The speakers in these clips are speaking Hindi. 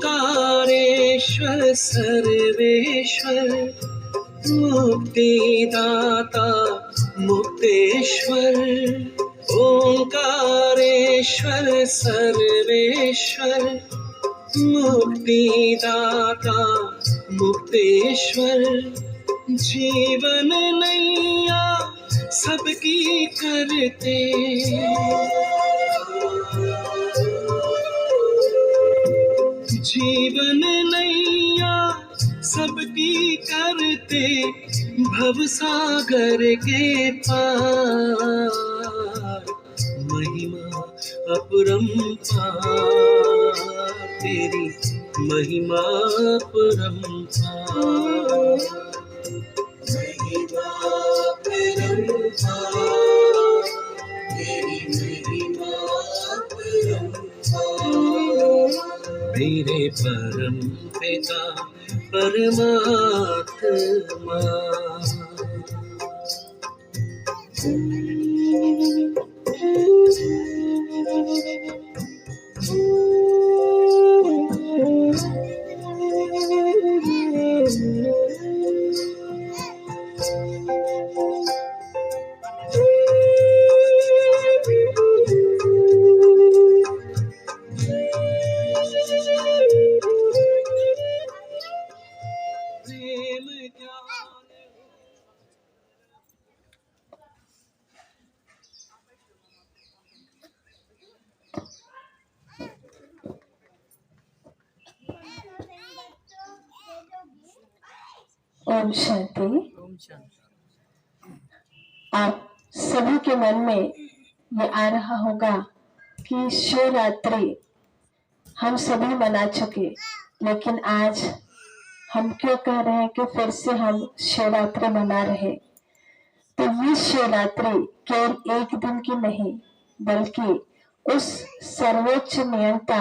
ओंकारेश्वर सर्वेश्वर मुक्तिदाता मुक्तेश्वर। ओंकारेश्वर सर्वेश्वर मुक्तिदाता मुक्तेश्वर। जीवन नैया सबकी करते, जीवन नैया सबकी करते, भवसागर के पार। महिमा अपरंपार तेरी, महिमा अपरंपार, महिमा अपरंपार तेरी, महिमा अपरंपार। मेरे परम पिता परमात्मा। ओम शांति। आप सभी के मन में ये आ रहा होगा कि शिवरात्रि हम सभी मना चुके, लेकिन आज हम क्यों कह रहे हैं कि फिर से हम शिवरात्रि मना रहे। तो ये शिवरात्रि केवल एक दिन की नहीं, बल्कि उस सर्वोच्च नियंता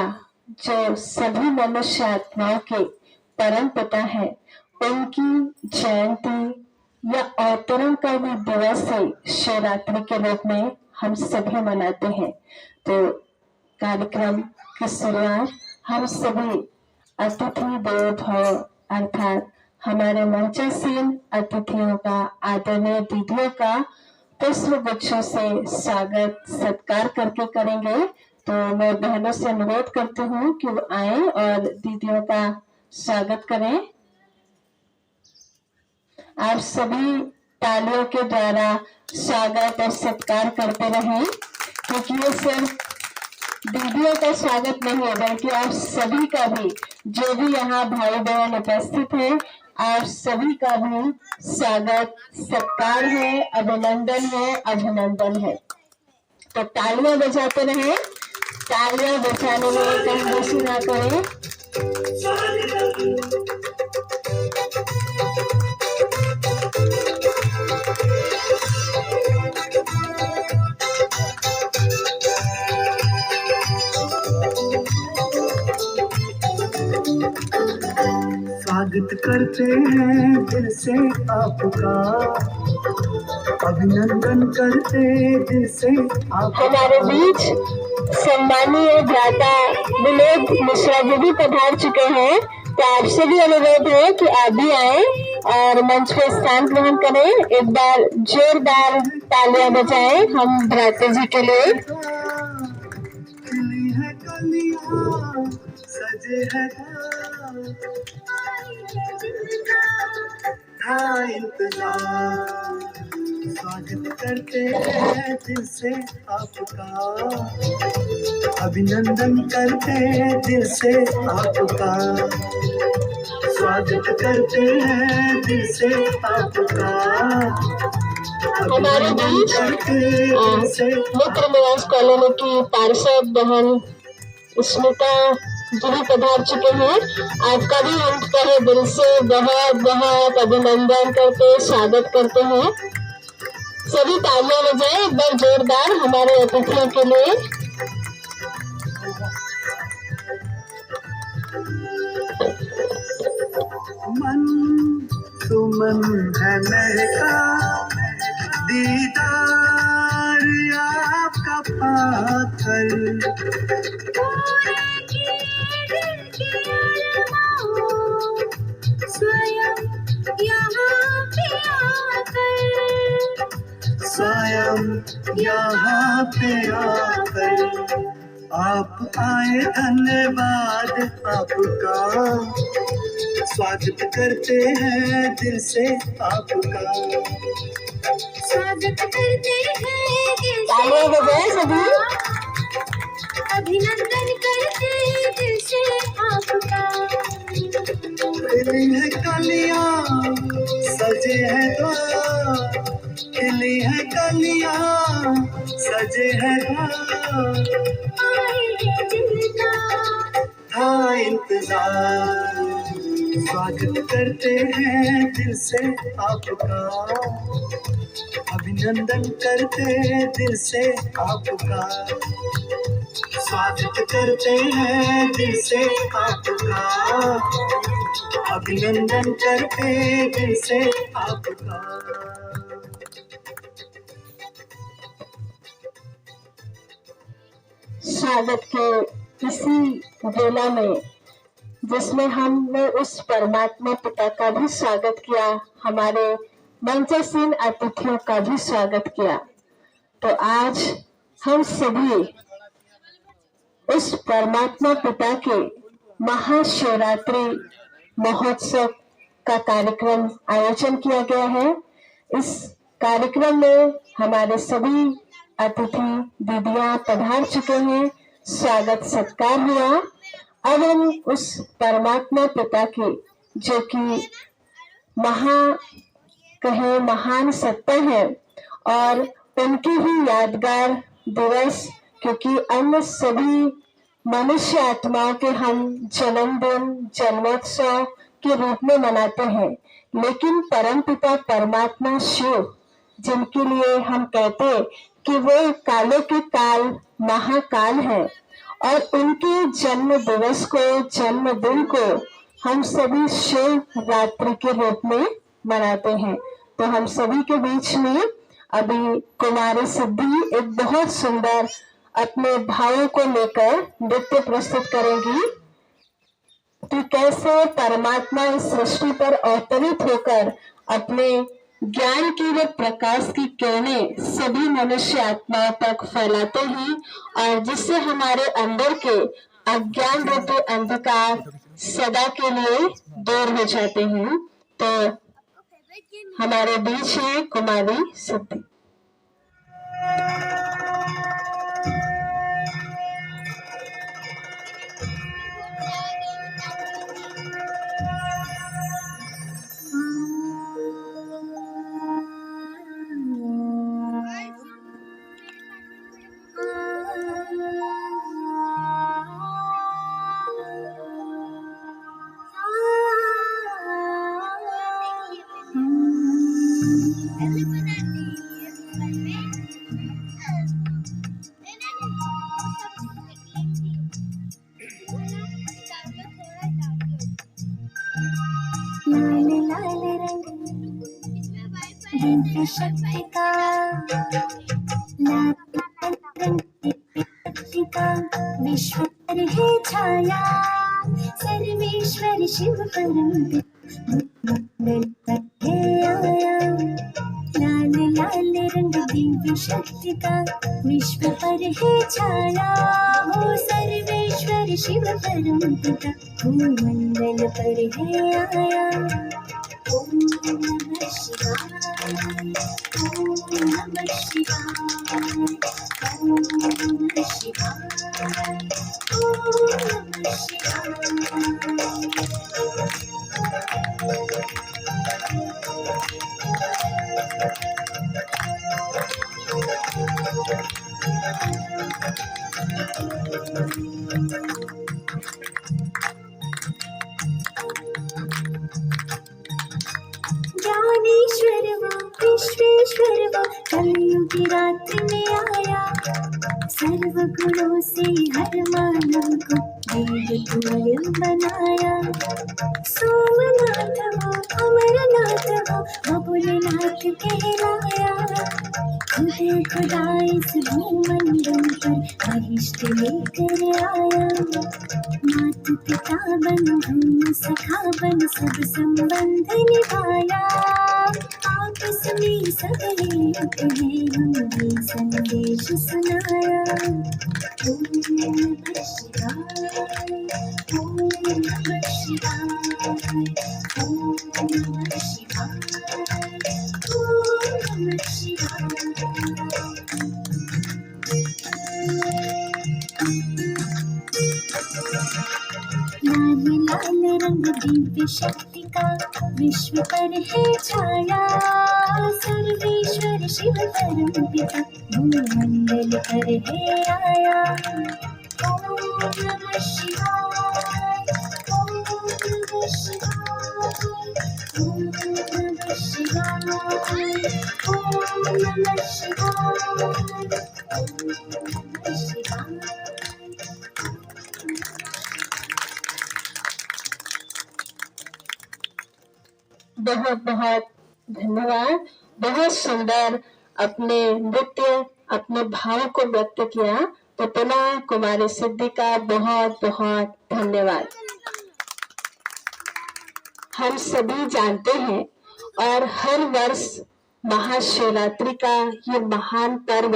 जो सभी मनुष्य आत्माओं के परम पिता है, उनकी जयंती या अवतरण का भी दिवस है शिवरात्रि के रूप में हम सभी मनाते हैं। तो कार्यक्रम की शुरुआत हम सभी अतिथि देवो भव अर्थात हमारे मंचासीन अतिथियों का, आदरणीय दीदियों का पुष्प गुच्छों से स्वागत सत्कार करके करेंगे। तो मैं बहनों से अनुरोध करती हूँ कि वो आए और दीदियों का स्वागत करें। आप सभी तालियों के द्वारा स्वागत और सत्कार करते रहें, क्योंकि ये सिर्फ दीदियों का स्वागत नहीं है, बल्कि आप सभी का भी, जो भी यहाँ भाई बहन उपस्थित हैं, आप सभी का भी स्वागत सत्कार है, अभिनंदन है, अभिनंदन है। तो तालियां बजाते रहें, तालियां बजाने में कहीं देरी ना करें। स्वागत करते हैं दिल से आपका, अभिनंदन करते दिल से आपका। हमारे बीच सम्मानीय भ्राता विनोद मिश्रा जी भी पधार चुके हैं। तो आप सभी अनुरोध है कि आप भी आए और मंच पे स्थान ग्रहण करें। एक बार जोरदार तालियां बजाएं हम भ्राता जी के लिए। खिली है कलियां, सजे है था इंतजार। स्वागत करते हैं दिल से आपका, अभिनंदन करते हैं दिल से आपका। स्वागत करते हैं दिल से आपका। हमारे बीच मित्र निवास कॉलोनी की पार्षद बहन स्मिता जी भी पधार चुके हैं। आपका भी हम कहे दिल से बहुत बहुत अभिनंदन करते, स्वागत करते हैं। सभी तालियां बजाएं एक बार जोरदार हमारे अतिथियों के लिए। मन सुमन है महका, दीदार आपका पाथर। यहाँ पे आकर आप आए, धन्यवाद आपका, स्वागत करते हैं दिल से आपका, स्वागत करते हैं दिल से, अभिनंदन करते हैं दिल से आपका। खिली है कलियां सजे हैं द्वार, खिली है कलियां सजे हैं द्वार, आए जिनका था इंतजार, स्वागत करते हैं दिल से आपका, अभिनंदन करते हैं दिल से आपका, स्वागत करते हैं दिल से आपका, अभिनंदन करते हैं दिल से आपका। स्वागत के इसी वेला में जिसमें हमने उस परमात्मा पिता का भी स्वागत किया, हमारे मंचासीन अतिथियों का भी स्वागत किया, तो आज हम सभी उस परमात्मा पिता के महाशिवरात्रि महोत्सव का कार्यक्रम आयोजन किया गया है। इस कार्यक्रम में हमारे सभी अतिथि दीदियां पधार चुके हैं, स्वागत सत्कार हुआ। अब हम उस परमात्मा पिता के जो कि महान सत्ता है और उनकी ही यादगार दिवस, क्योंकि अन्य सभी मनुष्य आत्माओं के हम जन्मदिन जन्मोत्सव के रूप में मनाते हैं, लेकिन परमपिता परमात्मा शिव जिनके लिए हम कहते हैं कि वो कालों के काल महाकाल है, और उनके जन्म दिवस को जन्मदिन को हम सभी शिव रात्रि के रूप में मनाते हैं। तो हम सभी के बीच में अभी कुमारी सिद्धि एक बहुत सुंदर अपने भावों को लेकर नृत्य प्रस्तुत करेंगी कि कैसे परमात्मा इस सृष्टि पर अवतरित होकर अपने ज्ञान की वे प्रकाश की किरणें सभी मनुष्य आत्माओं तक फैलाते हैं, और जिससे हमारे अंदर के अज्ञान रूपी अंधकार सदा के लिए दूर हो जाते हैं। तो हमारे बीच है कुमारी सिद्धि। शक्ति का विश्व पर है छाया, सर्वेश्वर शिव परम है आया। लाल लाल रंग दिव्य शक्ति का विश्व पर है छाया, हो सर्वेश्वर शिव परम पिता भूमंडल पर है आया। ओम नमः शिवाय, ओम नमः शिवाय, ओम नमः शिवाय, ओम नमः शिवाय। ज्ञानेश्वर वा विश्वेश्वर वा कलयुगी रात्रि में आया, सर्व गुणों से हर मानव को देव तुल्य बनाया। सोमनाथ हो अमरनाथ हो बबुलनाथ कहलाया, खुदे खुदा इस भूमंडल पर वरिष्ठ लेकर आया। मात पिता बंधु सखा बन सब संबंध निभाया, आप इसमें सब एक है, हमने संदेश सुनाया। ओम नमः शिवाय, ओम नमः शिवाय, ओम नमः शिवाय, ओम नमः शिवाय। लाल लाल रंग दिव्य शक्ति का विश्व पर है छाया। सर्वेश्वर शिव परम पिता भूमंडल पर है आया। ओम नमः शिवाय, ओम नमः शिवाय, ओम नमः शिवाय, ओम नमः शिवाय, ओम नमः शिवाय। बहुत बहुत धन्यवाद। बहुत सुंदर अपने नृत्य, अपने भाव को व्यक्त किया। तो पुनः कुमारी सिद्धि का बहुत बहुत धन्यवाद। हम सभी जानते हैं और हर वर्ष महाशिवरात्रि का ये महान पर्व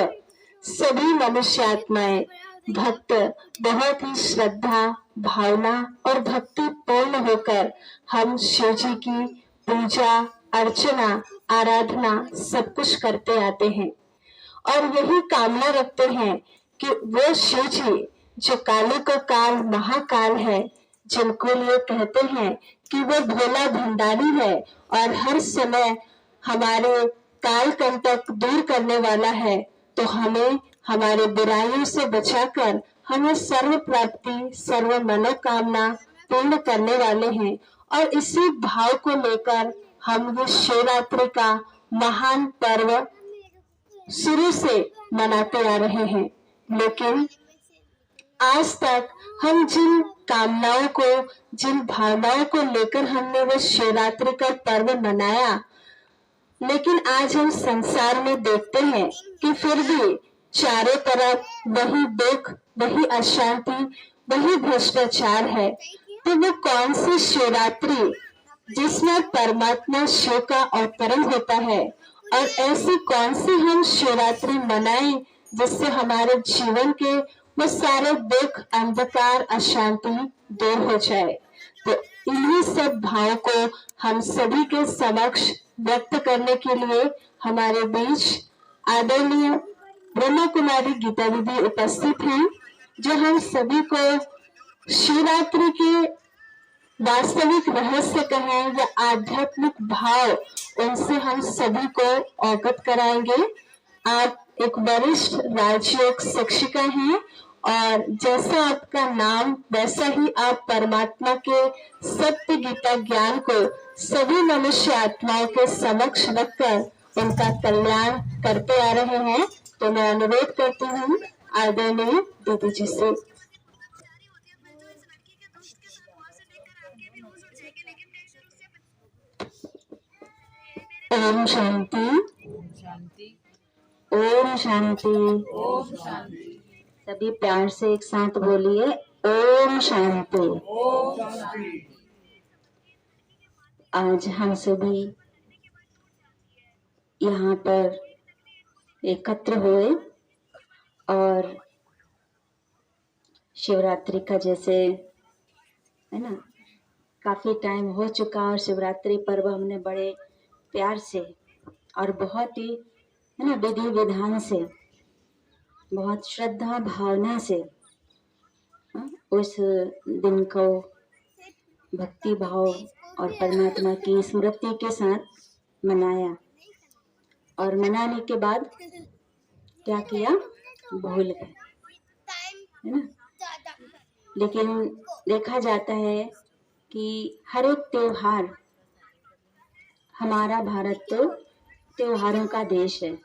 सभी मनुष्य आत्माएं भक्त बहुत ही श्रद्धा भावना और भक्ति पूर्ण होकर हम शिव जी की पूजा अर्चना आराधना सब कुछ करते आते हैं और यही कामना रखते हैं कि वो शिव जी जो काली को काल महाकाल है, जिनको लिए कहते हैं कि वो भोला भंडारी है और हर समय हमारे काल कंटक दूर करने वाला है, तो हमें हमारे बुराइयों से बचाकर हमें सर्व प्राप्ति सर्व मनोकामना पूर्ण करने वाले हैं। और इसी भाव को लेकर हम ये शिवरात्रि का महान पर्व शुरू से मनाते आ रहे हैं। लेकिन आज तक हम जिन कामनाओं को जिन भावनाओं को लेकर हमने वो शिवरात्रि का पर्व मनाया, लेकिन आज हम संसार में देखते हैं कि फिर भी चारों तरफ वही दुख वही अशांति वही भ्रष्टाचार है। तो वो कौन सी शिवरात्रि जिसमें परमात्मा शिव का अवतरण होता है, और ऐसी कौन सी हम शिवरात्रि मनाएं जिससे हमारे जीवन के वो सारे दुख अंधकार अशांति दूर हो जाए। तो इन्हीं सब भाव को हम सभी के समक्ष व्यक्त करने के लिए हमारे बीच आदरणीय ब्रह्मा कुमारी गीता दीदी उपस्थित हैं, जो हम सभी को शिवरात्रि के वास्तविक रहस्य कहें या आध्यात्मिक भाव उनसे हम सभी को अवगत कराएंगे। आप एक वरिष्ठ राजयोग शिक्षिका हैं और जैसा आपका नाम वैसा ही आप परमात्मा के सत्य गीता ज्ञान को सभी मनुष्य आत्माओं के समक्ष रखकर उनका कल्याण करते आ रहे हैं। तो मैं अनुरोध करती हूँ आदरणीय दीदी जी से। ओम शांति, ओम शांति, ओम शांति। सभी प्यार से एक साथ बोलिए ओम शांति। आज हम सभी यहाँ पर एकत्र हुए और शिवरात्रि का जैसे है ना, काफी टाइम हो चुका और शिवरात्रि पर्व हमने बड़े प्यार से और बहुत ही है ना विधि विधान से बहुत श्रद्धा भावना से उस दिन को भक्ति भाव और परमात्मा की स्मृति के साथ मनाया। और मनाने के बाद क्या किया, भूल गए, है ना। लेकिन देखा जाता है कि हर एक त्योहार, हमारा भारत तो त्योहारों का देश है,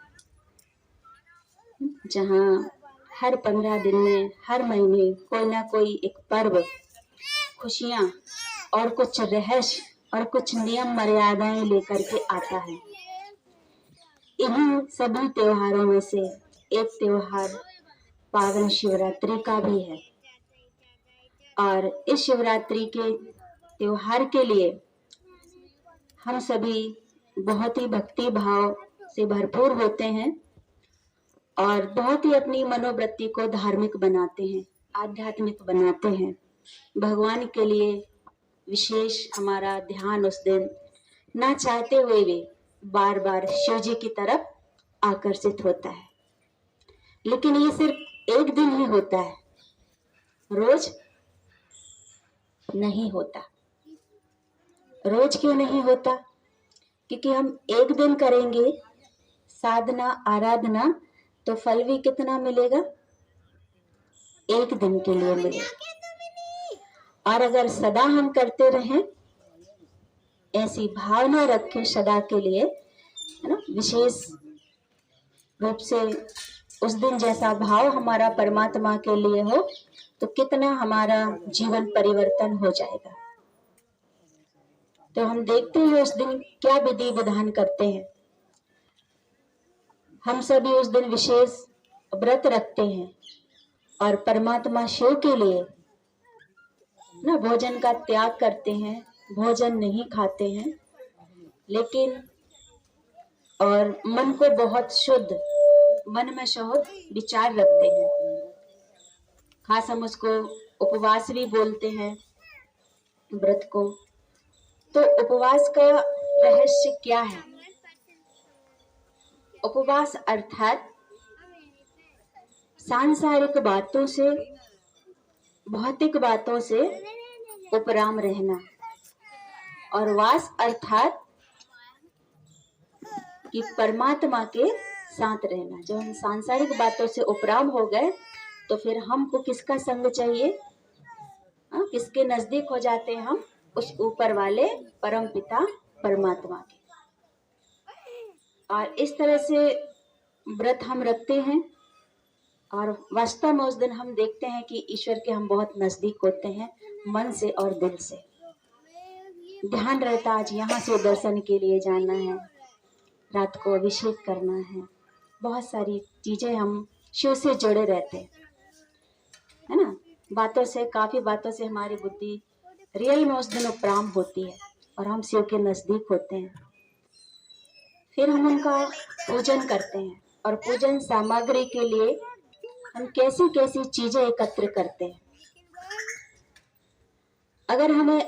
जहाँ हर 15 दिन में हर महीने कोई ना कोई एक पर्व, खुशियाँ और कुछ रहस्य और कुछ नियम मर्यादाएं लेकर के आता है। इन्हीं सभी त्योहारों में से एक त्योहार पावन शिवरात्रि का भी है। और इस शिवरात्रि के त्योहार के लिए हम सभी बहुत ही भक्ति भाव से भरपूर होते हैं और बहुत ही अपनी मनोवृत्ति को धार्मिक बनाते हैं, आध्यात्मिक बनाते हैं। भगवान के लिए विशेष हमारा ध्यान उस दिन ना चाहते हुए भी बार बार शिव जी की तरफ आकर्षित होता है। लेकिन ये सिर्फ एक दिन ही होता है, रोज नहीं होता। रोज क्यों नहीं होता? क्योंकि हम एक दिन करेंगे साधना आराधना तो फल भी कितना मिलेगा? एक दिन के लिए मिलेगा। और अगर सदा हम करते रहें, ऐसी भावना रखें सदा के लिए, है ना, विशेष रूप से उस दिन जैसा भाव हमारा परमात्मा के लिए हो, तो कितना हमारा जीवन परिवर्तन हो जाएगा। तो हम देखते हैं उस दिन क्या विधि विधान करते हैं। हम सभी उस दिन विशेष व्रत रखते हैं और परमात्मा शिव के लिए ना भोजन का त्याग करते हैं, भोजन नहीं खाते हैं, लेकिन और मन को बहुत शुद्ध, मन में शुद्ध विचार रखते हैं। खास हम उसको उपवास भी बोलते हैं, व्रत को। तो उपवास का रहस्य क्या है? उपवास अर्थात सांसारिक बातों से, भौतिक बातों से उपराम रहना, और वास अर्थात कि परमात्मा के साथ रहना। जब हम सांसारिक बातों से उपराम हो गए तो फिर हमको किसका संग चाहिए? किसके नजदीक हो जाते हैं हम? उस ऊपर वाले परम पिता परमात्मा के। और इस तरह से व्रत हम रखते हैं और वास्तव में उस दिन हम देखते हैं कि ईश्वर के हम बहुत नजदीक होते हैं, मन से और दिल से। ध्यान रहता आज यहाँ से दर्शन के लिए जाना है, रात को अभिषेक करना है, बहुत सारी चीजें हम शिव से जुड़े रहते हैं, है ना। बातों से, काफी बातों से हमारी बुद्धि रियल में उस दिन उपराम होती है और हम शिव के नजदीक होते हैं। फिर हम उनका पूजन करते हैं और पूजन सामग्री के लिए हम कैसी कैसी चीजें एकत्र करते हैं। अगर हमें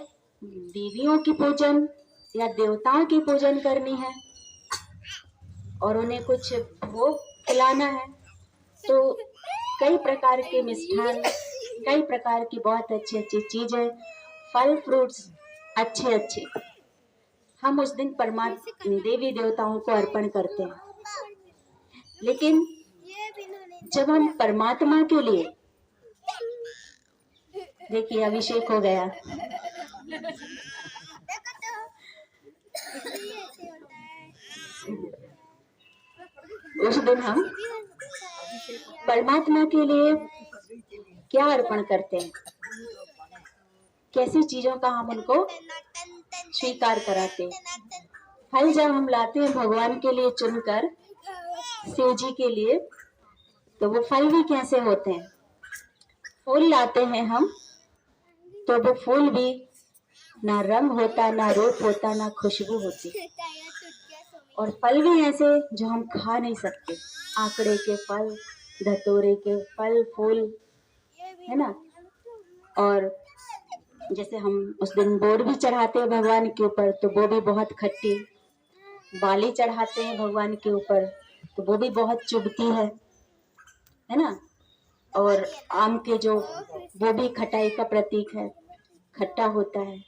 देवियों की पूजन या देवताओं की पूजन करनी है और उन्हें कुछ भोग खिलाना है, तो कई प्रकार के मिष्ठान, कई प्रकार की बहुत अच्छी अच्छी चीजें, फल फ्रूट्स अच्छे अच्छे हम उस दिन परमात्मा देवी देवताओं को अर्पण करते हैं। लेकिन जब हम परमात्मा के लिए, देखिए अभिषेक हो गया, उस दिन हम परमात्मा के लिए क्या अर्पण करते हैं, कैसी चीजों का हम उनको स्वीकार कराते हैं। फल जब हम लाते हैं भगवान के लिए चुनकर, शिव जी के लिए, तो वो फल भी कैसे होते हैं? फूल लाते हैं हम, तो वो फूल भी ना रंग होता, ना रूप होता, ना खुशबू होती, और फल भी ऐसे जो हम खा नहीं सकते, आंकड़े के फल, धतूरे के फल फूल, है ना। और जैसे हम उस दिन बोर भी चढ़ाते हैं भगवान के ऊपर, तो वो भी बहुत खट्टी। बाली चढ़ाते हैं भगवान के ऊपर, तो वो भी बहुत चुभती है ना। और आम के जो, वो भी खटाई का प्रतीक है, खट्टा होता है।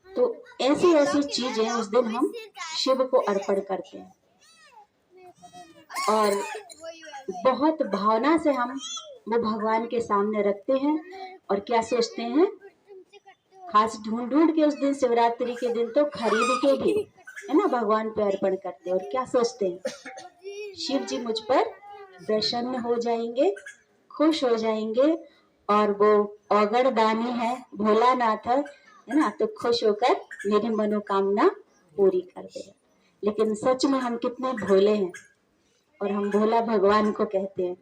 तो ऐसी ऐसी चीजें उस दिन हम शिव को अर्पण करते हैं और बहुत भावना से हम वो भगवान के सामने रखते हैं। और क्या सोचते हैं, खास ढूंढ ढूंढ के उस दिन, शिवरात्रि के दिन तो खरीद के भी, है ना, भगवान पे अर्पण करते हैं। और क्या सोचते हैं, शिव जी मुझ पर प्रसन्न हो जाएंगे, खुश हो जाएंगे, और वो औगड़ दानी है, भोलानाथ है ना, तो खुश होकर मेरी मनोकामना पूरी कर देगा। लेकिन सच में हम कितने भोले हैं, और हम भोला भगवान को कहते हैं,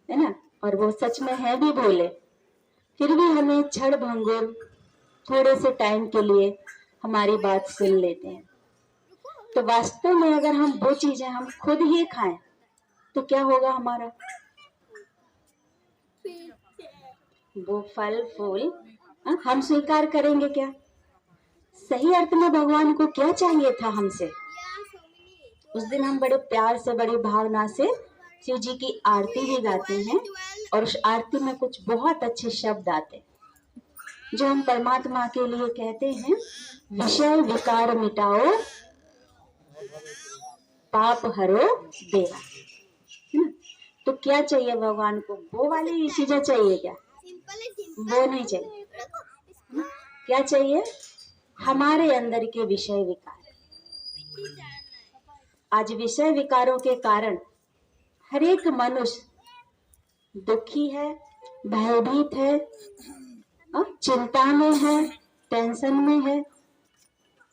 है ना, और वो सच में है भी भोले। फिर भी हमें क्षण भंगुर थोड़े से टाइम के लिए हमारी बात सुन लेते हैं। तो वास्तव में अगर हम वो चीजें हम खुद ही खाएं तो क्या होगा हमारा? वो फल फूल हम स्वीकार करेंगे क्या? सही अर्थ में भगवान को क्या चाहिए था हमसे? उस दिन हम बड़े प्यार से, बड़ी भावना से शिव जी की आरती भी गाते हैं और उस आरती में कुछ बहुत अच्छे शब्द आते हैं जो हम परमात्मा के लिए कहते हैं, विषय विकार मिटाओ, पाप हरो देवा। तो क्या चाहिए भगवान को? वो वाली चीजें चाहिए क्या? वो नहीं चाहिए। क्या चाहिए? हमारे अंदर के विषय विकार। आज विषय विकारों के कारण हर एक मनुष्य दुखी है, भयभीत है, चिंता में है, टेंशन में है,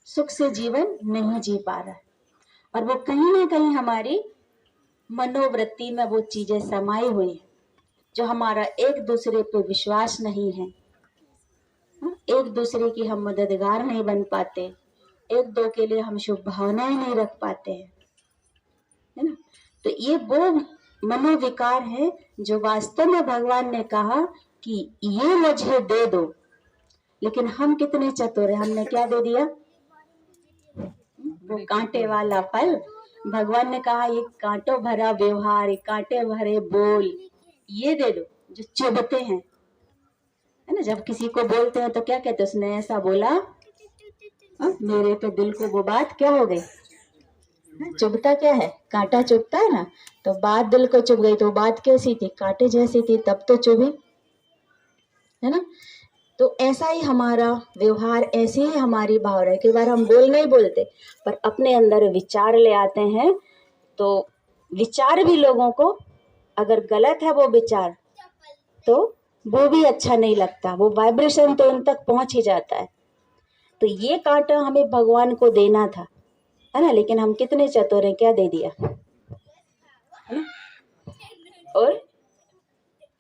सुख से जीवन नहीं जी पा रहा है। और वो कहीं ना कहीं हमारी मनोवृत्ति में वो चीजें समाई हुई है जो हमारा एक दूसरे पे विश्वास नहीं है, एक दूसरे की हम मददगार नहीं बन पाते, एक दो के लिए हम शुभ भावनाएं नहीं रख पाते हैं, है ना। तो ये वो मनोविकार है जो वास्तव में भगवान ने कहा कि ये मुझे दे दो, लेकिन हम कितने चतुर हैं, हमने क्या दे दिया? वो कांटे वाला फल। भगवान ने कहा ये कांटों भरा व्यवहार, ये कांटे भरे बोल, ये दे दो जो चुभते हैं, है ना। जब किसी को बोलते हैं तो क्या कहते हैं? उसने ऐसा बोला, मेरे तो दिल को वो बात क्या हो गई? चुभता क्या है? कांटा चुभता है ना। तो बात दिल को चुभ गई तो बात कैसी थी? कांटे जैसी थी, तब तो चुभी, है ना। तो ऐसा ही हमारा व्यवहार, ऐसी ही हमारी भावना। कई बार हम बोल नहीं बोलते पर अपने अंदर विचार ले आते हैं, तो विचार भी लोगों को अगर गलत है वो विचार तो वो भी अच्छा नहीं लगता, वो वाइब्रेशन तो उन तक पहुंच ही जाता है। तो ये कांटा हमें भगवान को देना था, है ना, लेकिन हम कितने चतुर हैं, क्या दे दिया, है ना। और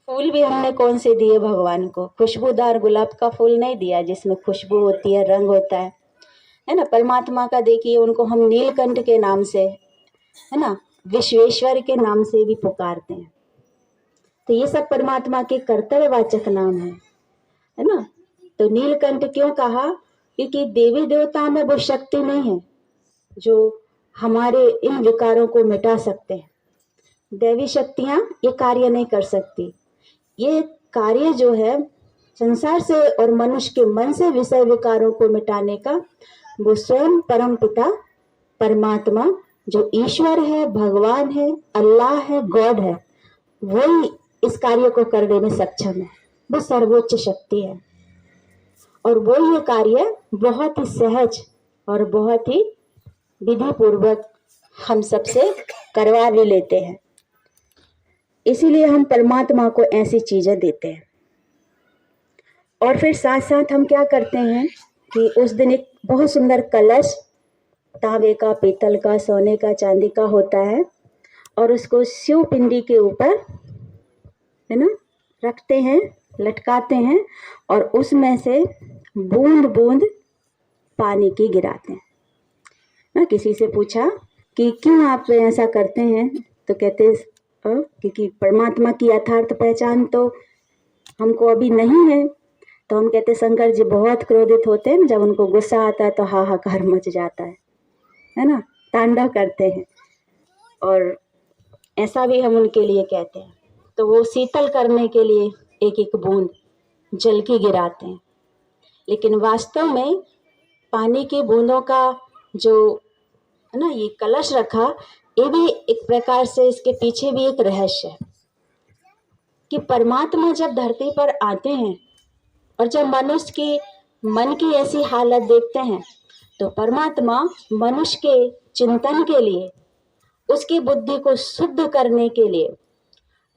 फूल भी हमने कौन से दिए भगवान को? खुशबूदार गुलाब का फूल नहीं दिया जिसमें खुशबू होती है, रंग होता है ना। परमात्मा का देखिए, उनको हम नीलकंठ के नाम से, है ना, विश्वेश्वर के नाम से भी पुकारते हैं। तो ये सब परमात्मा के कर्तव्यवाचक नाम है ना। तो नीलकंठ क्यों कहा? क्योंकि देवी देवता में वो शक्ति नहीं है जो हमारे इन विकारों को मिटा सकते हैं। दैवी शक्तियां ये कार्य नहीं कर सकती। ये कार्य जो है संसार से और मनुष्य के मन से विषय विकारों को मिटाने का, वो स्वयं परम पिता परमात्मा जो ईश्वर है, भगवान है, अल्लाह है, गॉड है, वही इस कार्य को करने में सक्षम है। वो सर्वोच्च शक्ति है और वो ये कार्य बहुत ही सहज और बहुत ही विधि पूर्वक हम सबसे करवा भी लेते हैं। इसीलिए हम परमात्मा को ऐसी चीजें देते हैं। और फिर साथ साथ हम क्या करते हैं कि उस दिन एक बहुत सुंदर कलश तांबे का, पीतल का, सोने का, चांदी का होता है और उसको शिव पिंडी के ऊपर, है ना, रखते हैं, लटकाते हैं और उसमें से बूंद बूंद पानी की गिराते हैं ना। किसी से पूछा कि क्यों आप ऐसा करते हैं, तो कहते क्योंकि परमात्मा की यथार्थ पहचान तो हमको अभी नहीं है। तो हम कहते शंकर जी बहुत क्रोधित होते हैं, जब उनको गुस्सा आता है तो हाहाकार मच जाता है ना, तांडव करते हैं। और ऐसा भी हम उनके लिए कहते हैं। तो वो शीतल करने के लिए एक एक बूंद जल की गिराते हैं, लेकिन वास्तव में पानी की बूंदों का जो है ना ये कलश रखा, ये भी एक प्रकार से इसके पीछे भी एक रहस्य है कि परमात्मा जब धरती पर आते हैं और जब मनुष्य की मन की ऐसी हालत देखते हैं तो परमात्मा मनुष्य के चिंतन के लिए, उसकी बुद्धि को शुद्ध करने के लिए,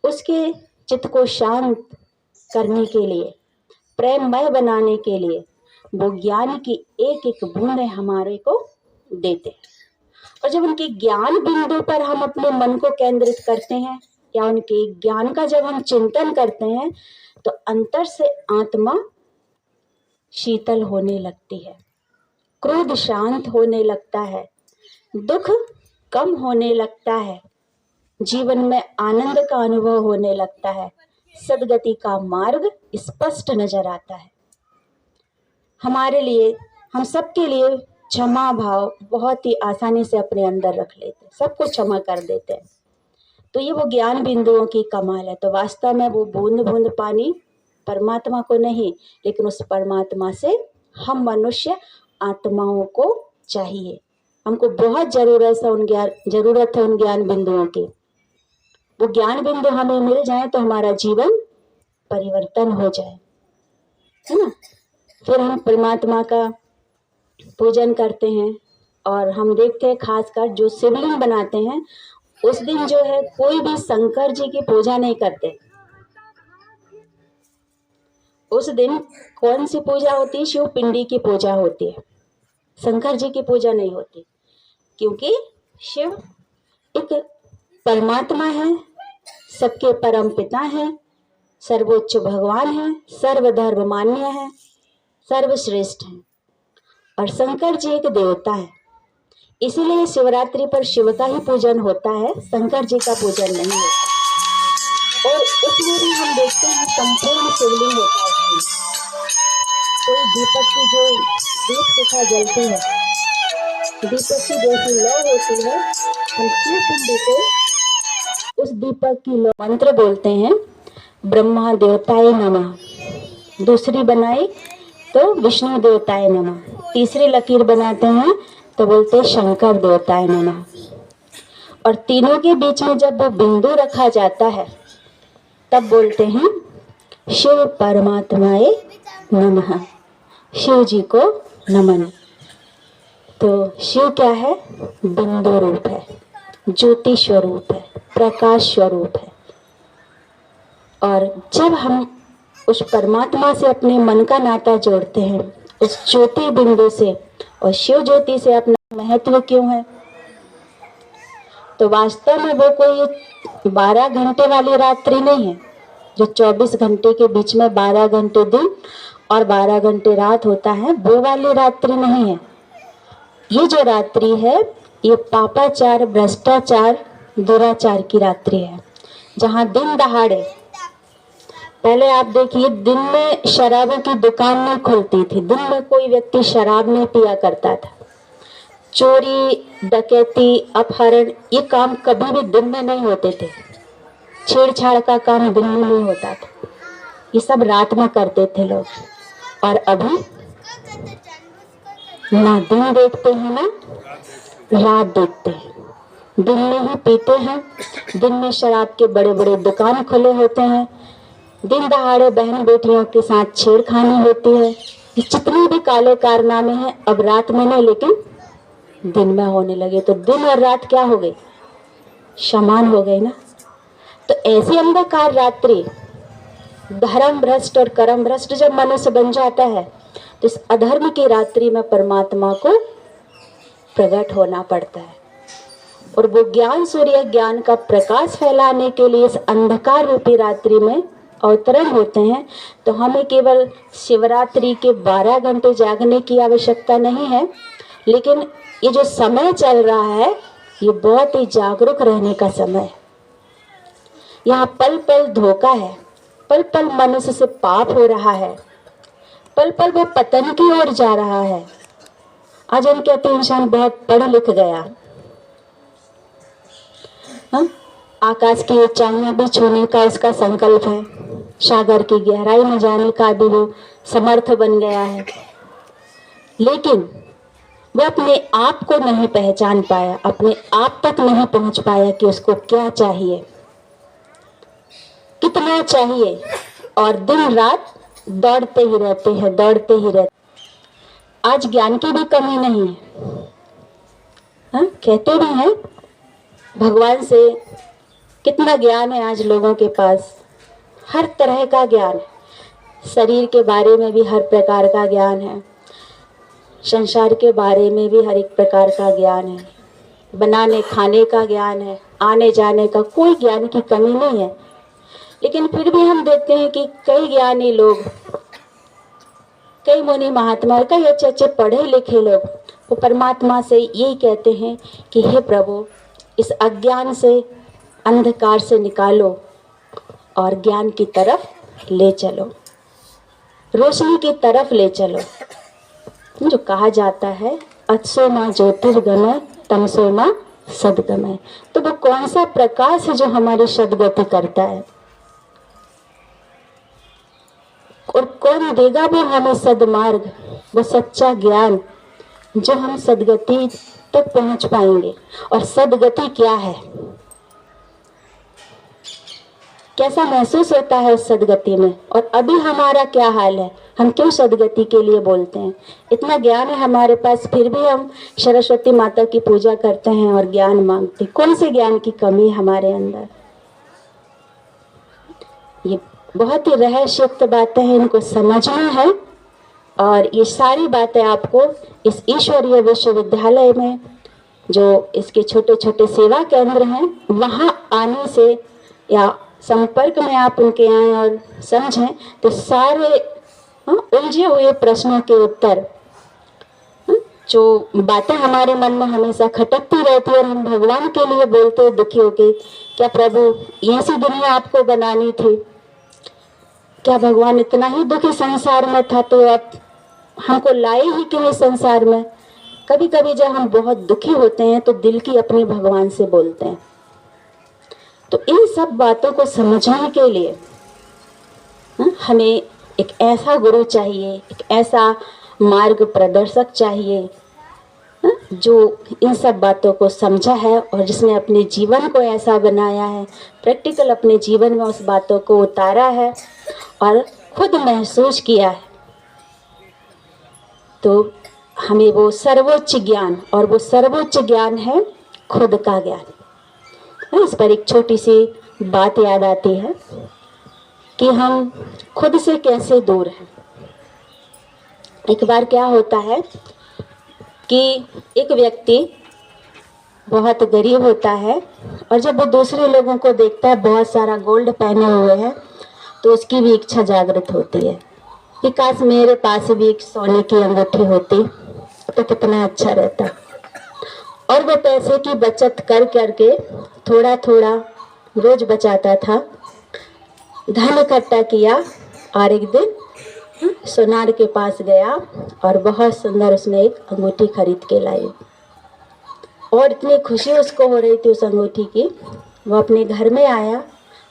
उसके चित्त को शांत करने के लिए, प्रेममय बनाने के लिए वो ज्ञान की एक एक बूंद हमारे को देते हैं। और जब उनके ज्ञान बिंदु पर हम अपने मन को केंद्रित करते हैं या उनके ज्ञान का जब हम चिंतन करते हैं तो अंतर से आत्मा शीतल होने लगती है, क्रोध शांत होने लगता है, दुख कम होने लगता है, जीवन में आनंद का अनुभव होने लगता है, सदगति का मार्ग स्पष्ट नजर आता है। हमारे लिए, हम सबके लिए क्षमा भाव बहुत ही आसानी से अपने अंदर रख लेते हैं, सबको क्षमा कर देते हैं। तो ये वो ज्ञान बिंदुओं की कमाल है। तो वास्तव में वो बूंद बूंद पानी परमात्मा को नहीं, लेकिन उस परमात्मा से हम मनुष्य आत्माओं को चाहिए। हमको बहुत जरूरत है उन ज्ञान बिंदुओं की। वो ज्ञान बिंदु हमें मिल जाए तो हमारा जीवन परिवर्तन हो जाए, है ना। फिर हम परमात्मा का पूजन करते हैं और हम देखते हैं खासकर जो शिवलिंग बनाते हैं उस दिन जो है कोई भी शंकर जी की पूजा नहीं करते। उस दिन कौन सी पूजा होती है? शिव पिंडी की पूजा होती है, शंकर जी की पूजा नहीं होती, क्योंकि शिव एक परमात्मा है, सबके परम पिता है, सर्वोच्च भगवान है, सर्वधर्म मान्य है, सर्वश्रेष्ठ है। और शंकर जी एक देवता है, इसीलिए शिवरात्रि पर शिव का ही पूजन होता है, शंकर जी का पूजन नहीं होता। और उसमें भी हम देखते हैं संपूर्ण शिवलिंग होता है उसमें। कोई दीपक की जो दीप शिखा जलती है, दीपक की जैसी लौ होती है, हम शिव पिंडी को उस दीपक की लौ मंत्र बोलते हैं, ब्रह्मा देवताय नमः। दूसरी बनाई तो विष्णु देवताय नमः, तीसरी लकीर बनाते हैं तो बोलते हैं शंकर देवताय नमः। और तीनों के बीच में जब वो बिंदु रखा जाता है तब बोलते हैं शिव परमात्माए नमः, शिव जी को नमन। तो शिव क्या है? बिंदु रूप है, ज्योति स्वरूप है, प्रकाश स्वरूप है। और जब हम उस परमात्मा से अपने मन का नाता जोड़ते हैं, उस ज्योति बिंदु से और शिव ज्योति से अपना महत्व क्यों है? तो वास्तव में वो कोई 12 घंटे वाली रात्रि नहीं है, जो 24 घंटे के बीच में 12 घंटे दिन और 12 घंटे रात होता है, वो वाली रात्रि नहीं है। ये जो रात्रि है ये पापाचार, भ्रष्टाचार, दुराचार की रात्रि है, जहाँ दिन दहाड़े, पहले आप देखिए दिन में शराबों की दुकान नहीं खुलती थी, दिन में कोई व्यक्ति शराब नहीं पिया करता था। चोरी, डकैती, अपहरण ये काम कभी भी दिन में नहीं होते थे, छेड़छाड़ का काम दिन में नहीं होता था, ये सब रात में करते थे लोग। और अभी ना दिन देखते हैं ना रात देखते हैं, दिन में ही पीते हैं, दिन में शराब के बड़े बड़े दुकान खुले होते हैं, दिन दहाड़े बहन बेटियों के साथ छेड़खानी होती है। ये जितने भी काले कारनामे हैं अब रात में नहीं लेकिन दिन में होने लगे। तो दिन और रात क्या हो गई? समान हो गई ना। तो ऐसी अंधकार रात्रि, धर्म भ्रष्ट और कर्म भ्रष्ट जब मनुष्य बन जाता है तो इस अधर्म की रात्रि में परमात्मा को प्रकट होना पड़ता है। और वो ज्ञान सूर्य ज्ञान का प्रकाश फैलाने के लिए इस अंधकार रूपी रात्रि में अवतरण होते हैं। तो हमें केवल शिवरात्रि के 12 घंटे जागने की आवश्यकता नहीं है, लेकिन ये जो समय चल रहा है ये बहुत ही जागरूक रहने का समय है। यहाँ पल पल धोखा है, पल पल मनुष्य से पाप हो रहा है, पल पल वो पतन की ओर जा रहा है। आज हम कहते हैं इंसान बहुत पढ़ लिख गया, हाँ? आकाश की ऊंचाइयां भी छूने का इसका संकल्प है, सागर की गहराई में जाने का भी वो समर्थ बन गया है, लेकिन वो अपने आप को नहीं पहचान पाया, अपने आप तक नहीं पहुंच पाया कि उसको क्या चाहिए, कितना चाहिए। और दिन रात दौड़ते ही रहते हैं, दौड़ते ही रहते। आज ज्ञान की भी कमी नहीं है, हाँ? कहते भी हैं भगवान से कितना ज्ञान है आज लोगों के पास, हर तरह का ज्ञान है, शरीर के बारे में भी हर प्रकार का ज्ञान है, संसार के बारे में भी हर एक प्रकार का ज्ञान है, बनाने खाने का ज्ञान है, आने जाने का कोई ज्ञान की कमी नहीं है। लेकिन फिर भी हम देखते हैं कि कई ज्ञानी लोग, कई मुनि महात्मा, कई अच्छे अच्छे पढ़े लिखे लोग वो परमात्मा से यही कहते हैं कि हे प्रभु, इस अज्ञान से, अंधकार से निकालो और ज्ञान की तरफ ले चलो, रोशनी की तरफ ले चलो। जो कहा जाता है अत्सो माँ ज्योतिर्गमय तमसो माँ सद्गमय। तो वो कौन सा प्रकाश है जो हमारी सद्गति करता है, और कौन देगा वो हमें सदमार्ग, वो सच्चा ज्ञान जो हम सदगति तक पहुंच पाएंगे। और सदगति क्या है, कैसा महसूस होता है उस सदगति में, और अभी हमारा क्या हाल है, हम क्यों सदगति के लिए बोलते हैं। इतना ज्ञान है हमारे पास, फिर भी हम सरस्वती माता की पूजा करते हैं और ज्ञान मांगते। कौन से ज्ञान की कमी है हमारे अंदर। ये बहुत ही रहस्ययुक्त बातें हैं, इनको समझना है। और ये सारी बातें आपको इस ईश्वरीय विश्वविद्यालय में, जो इसके छोटे छोटे सेवा केंद्र हैं, वहाँ आने से या संपर्क में आप उनके आए और समझें तो सारे उलझे हुए प्रश्नों के उत्तर, जो बातें हमारे मन में हमेशा खटकती रहती है और हम भगवान के लिए बोलते हैं दुखी होके, क्या प्रभु ये सी दुनिया आपको बनानी थी, क्या भगवान इतना ही दुखी संसार में था तो आप हमको लाए ही क्यों इस संसार में। कभी कभी जब हम बहुत दुखी होते हैं तो दिल की अपनी भगवान से बोलते हैं। तो इन सब बातों को समझने के लिए हमें एक ऐसा गुरु चाहिए, एक ऐसा मार्ग प्रदर्शक चाहिए जो इन सब बातों को समझा है और जिसने अपने जीवन को ऐसा बनाया है, प्रैक्टिकल अपने जीवन में उस बातों को उतारा है और खुद महसूस किया है। तो हमें वो सर्वोच्च ज्ञान, और वो सर्वोच्च ज्ञान है खुद का ज्ञान। इस पर एक छोटी सी बात याद आती है कि हम खुद से कैसे दूर हैं। एक बार क्या होता है कि एक व्यक्ति बहुत गरीब होता है और जब वो दूसरे लोगों को देखता है बहुत सारा गोल्ड पहने हुए हैं तो उसकी भी इच्छा जागृत होती है कि काश मेरे पास भी एक सोने की अंगूठी होती तो कितना अच्छा रहता। और वो पैसे की बचत कर करके थोड़ा थोड़ा रोज बचाता था, धन इकट्ठा किया और एक दिन सोनार के पास गया और बहुत सुंदर उसने एक अंगूठी खरीद के लाई। और इतनी खुशी उसको हो रही थी उस अंगूठी की। वो अपने घर में आया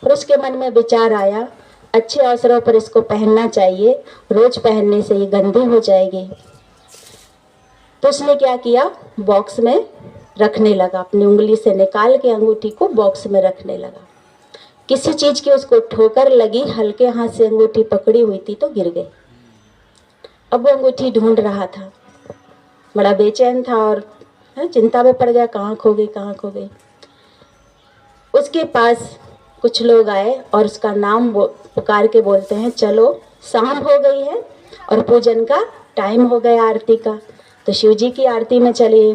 और उसके मन में विचार आया, अच्छे अवसरों पर इसको पहनना चाहिए, रोज पहनने से ये गंदी हो जाएगी। तो उसने क्या किया, बॉक्स में रखने लगा, अपनी उंगली से निकाल के अंगूठी को बॉक्स में रखने लगा। किसी चीज की उसको ठोकर लगी, हल्के हाथ से अंगूठी पकड़ी हुई थी तो गिर गई। अब वो अंगूठी ढूंढ रहा था, बड़ा बेचैन था और चिंता में पड़ गया, कहाँ खो गई कहाँ खो गई। उसके पास कुछ लोग आए और उसका नाम पुकार के बोलते हैं, चलो शाम हो गई है और पूजन का टाइम हो गया आरती का, तो शिव जी की आरती में चलिए,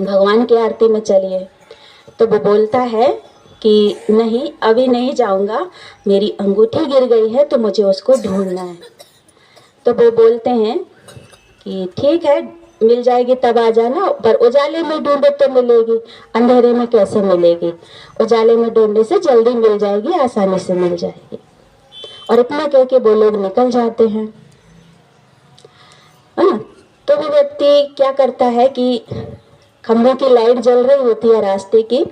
भगवान की आरती में चलिए। तो वो बोलता है कि नहीं अभी नहीं जाऊंगा, मेरी अंगूठी गिर गई है तो मुझे उसको ढूंढना है। तो वो बोलते हैं कि ठीक है मिल जाएगी तब आ जाना, पर उजाले में ढूंढे तो मिलेगी, अंधेरे में कैसे मिलेगी, उजाले में ढूंढने से जल्दी मिल जाएगी, आसानी से मिल जाएगी। और इतना कह के वो लोग निकल जाते हैं। तो वो व्यक्ति क्या करता है कि खंभों की लाइट जल रही होती है रास्ते की,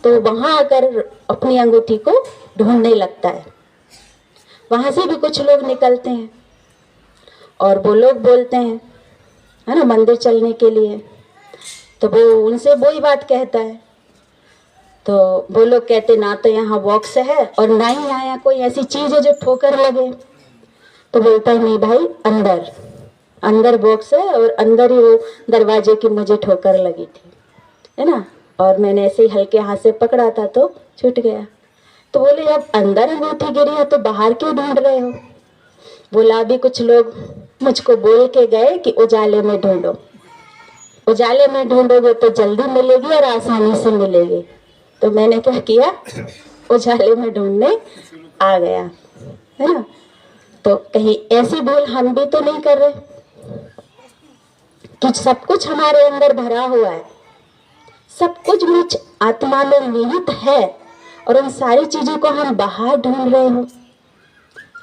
तो वहां आकर अपनी अंगूठी को ढूंढने लगता है। वहां से भी कुछ लोग निकलते हैं और वो लोग बोलते हैं, है ना, मंदिर चलने के लिए। तो वो उनसे वही बात कहता है। तो वो लोग कहते ना तो यहाँ बॉक्स है और ना ही यहाँ कोई ऐसी चीज है जो ठोकर लगे। तो बोलता है नहीं भाई, अंदर अंदर बॉक्स है और अंदर ही वो दरवाजे की मुझे ठोकर लगी थी, है ना, और मैंने ऐसे ही हल्के हाथ से पकड़ा था तो छूट गया। तो बोले अब अंदर अंगूठी गिरी है तो बाहर क्यों ढूंढ रहे हो। बोला अभी कुछ लोग मुझको बोल के गए कि उजाले में ढूंढो, उजाले में ढूंढोगे तो जल्दी मिलेगी और आसानी से मिलेगी। तो मैंने क्या किया, उजाले में ढूंढने आ गया, है ना। तो कहीं ऐसी भूल हम भी तो नहीं कर रहे कि सब कुछ हमारे अंदर भरा हुआ है, सब कुछ बीच आत्मा में निहित है और उन सारी चीजों को हम बाहर ढूंढ रहे हो।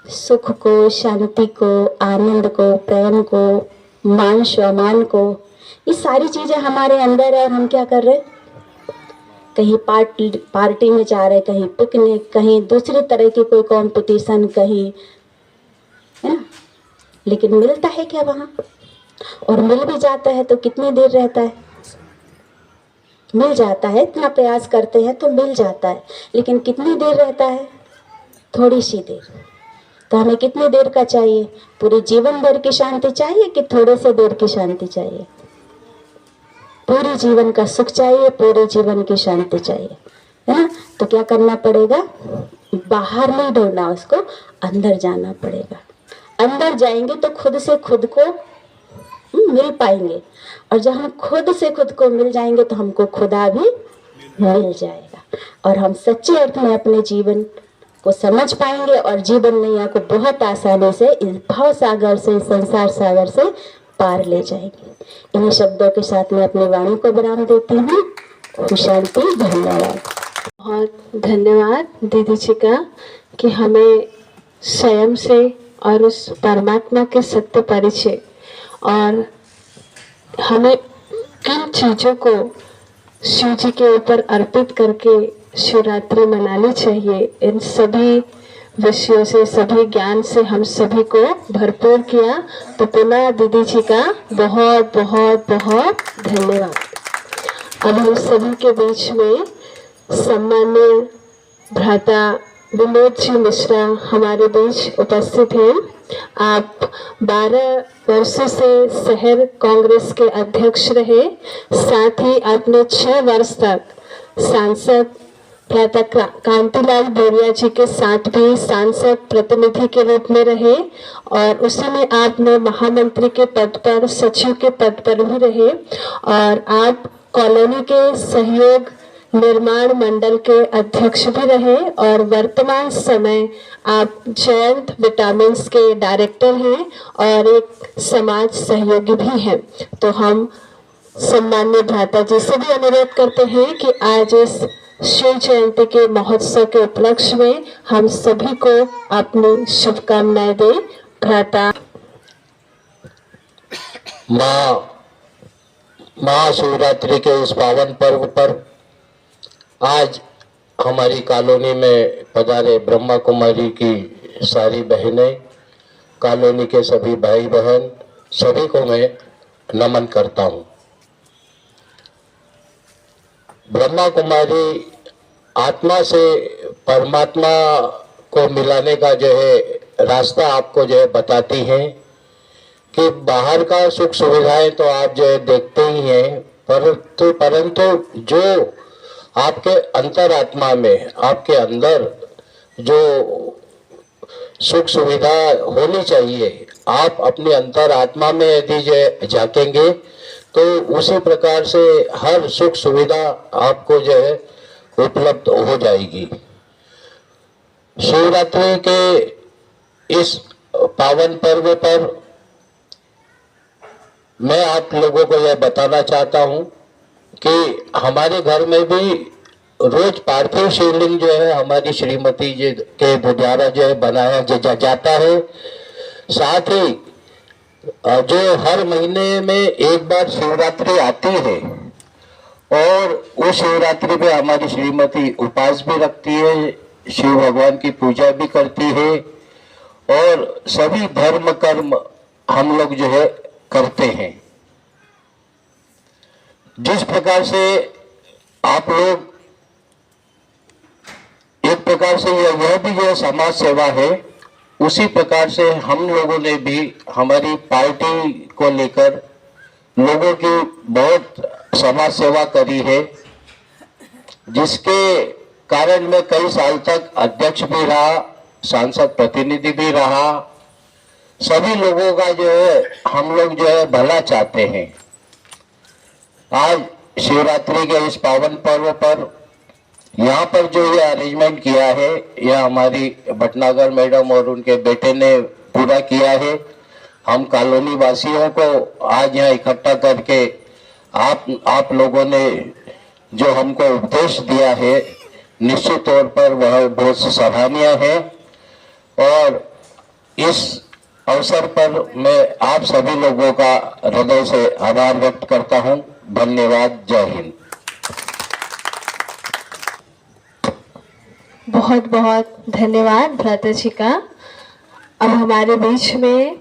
सुख को, शांति को, आनंद को, प्रेम को, मान सम्मान को, ये सारी चीजें हमारे अंदर है और हम क्या कर रहे हैं? कहीं पार्टी में जा रहे, कहीं पिकनिक, कहीं दूसरी तरह की कोई कंपटीशन, कहीं, है ना? लेकिन मिलता है क्या वहां? और मिल भी जाता है तो कितनी देर रहता है? मिल जाता है, इतना प्रयास करते हैं तो मिल जाता है, लेकिन कितनी देर रहता है? थोड़ी सी देर। तो हमें कितनी देर का चाहिए? पूरे जीवन भर की शांति चाहिए कि थोड़े से देर की शांति चाहिए? पूरे जीवन का सुख चाहिए, पूरे जीवन की शांति चाहिए, है ना? तो क्या करना पड़ेगा? बाहर नहीं ढूंढना उसको, अंदर जाना पड़ेगा। अंदर जाएंगे तो खुद से खुद को मिल पाएंगे, और जब हम खुद से खुद को मिल जाएंगे तो हमको खुदा भी मिल जाएगा, और हम सच्चे अर्थ में अपने जीवन को समझ पाएंगे और जीवन नैया को बहुत आसानी से इस भाव सागर से, संसार सागर से पार ले जाएंगे। इन्हीं शब्दों के साथ मैं अपनी वाणी को विराम देती हूँ। शांति। धन्यवाद। बहुत धन्यवाद दीदी जी का कि हमें स्वयं से और उस परमात्मा के सत्य परिचय और हमें किन चीजों को शिव जी के ऊपर अर्पित करके शिवरात्रि मनानी चाहिए, इन सभी विषयों से, सभी ज्ञान से हम सभी को भरपूर किया। तो पुनः दीदी जी का बहुत बहुत बहुत धन्यवाद। अब हम सभी के बीच में सम्मानीय भ्राता विनोद जी मिश्रा हमारे बीच उपस्थित हैं। आप 12 वर्षों से शहर कांग्रेस के अध्यक्ष रहे, साथ ही आपने 6 वर्ष तक सांसद भ्राता कांतिलाल बोरिया जी के साथ भी सांसद प्रतिनिधि के रूप में रहे, और उसी में आपने महामंत्री के पद पर, सचिव के पद पर भी रहे, और आप कॉलोनी के सहयोग निर्माण मंडल के अध्यक्ष भी रहे, और वर्तमान समय आप जयंत विटामिन्स के डायरेक्टर हैं और एक समाज सहयोगी भी हैं। तो हम सम्मान्य भ्राता जी से भी अनुरोध करते हैं कि आज इस शिव जयंती के महोत्सव के उपलक्ष्य में हम सभी को अपनी शुभकामनाएं दें। भ्राता। महाशिवरात्रि के इस पावन पर्व पर आज हमारी कॉलोनी में पधारे ब्रह्मा कुमारी की सारी बहनें, कॉलोनी के सभी भाई बहन, सभी को मैं नमन करता हूँ। ब्रह्मा कुमारी आत्मा से परमात्मा को मिलाने का जो है रास्ता आपको जो है बताती हैं कि बाहर का सुख सुविधाएं तो आप जो है देखते ही हैं, परंतु जो आपके अंतरात्मा में, आपके अंदर जो सुख सुविधा होनी चाहिए, आप अपनी अंतरात्मा में यदि जो झांकेंगे तो उसी प्रकार से हर सुख सुविधा आपको जो है उपलब्ध हो जाएगी। शिवरात्रि के इस पावन पर्व पर मैं आप लोगों को यह बताना चाहता हूं कि हमारे घर में भी रोज पार्थिव शिवलिंग जो है हमारी श्रीमती जी के द्वारा जो है बनाया जाता है। साथ ही जो हर महीने में एक बार शिवरात्रि आती है और उस शिवरात्रि पे हमारी श्रीमती उपवास भी रखती है, शिव भगवान की पूजा भी करती है, और सभी धर्म कर्म हम लोग जो है करते हैं। जिस प्रकार से आप लोग एक प्रकार से यह भी जो समाज सेवा है, उसी प्रकार से हम लोगों ने भी हमारी पार्टी को लेकर लोगों की बहुत समाज सेवा करी है, जिसके कारण मैं कई साल तक अध्यक्ष भी रहा, सांसद प्रतिनिधि भी रहा। सभी लोगों का जो है हम लोग जो है भला चाहते हैं। आज शिवरात्रि के इस पावन पर्व पर यहाँ पर जो ये अरेंजमेंट किया है, यह हमारी भटनागर मैडम और उनके बेटे ने पूरा किया है। हम कॉलोनी वासियों को आज यहाँ इकट्ठा करके आप लोगों ने जो हमको उपदेश दिया है, निश्चित तौर पर वह बहुत सराहनीय है। और इस अवसर पर मैं आप सभी लोगों का हृदय से आभार व्यक्त करता हूं। धन्यवाद। जय हिंद। बहुत बहुत धन्यवाद भ्राता जी का। अब हमारे बीच में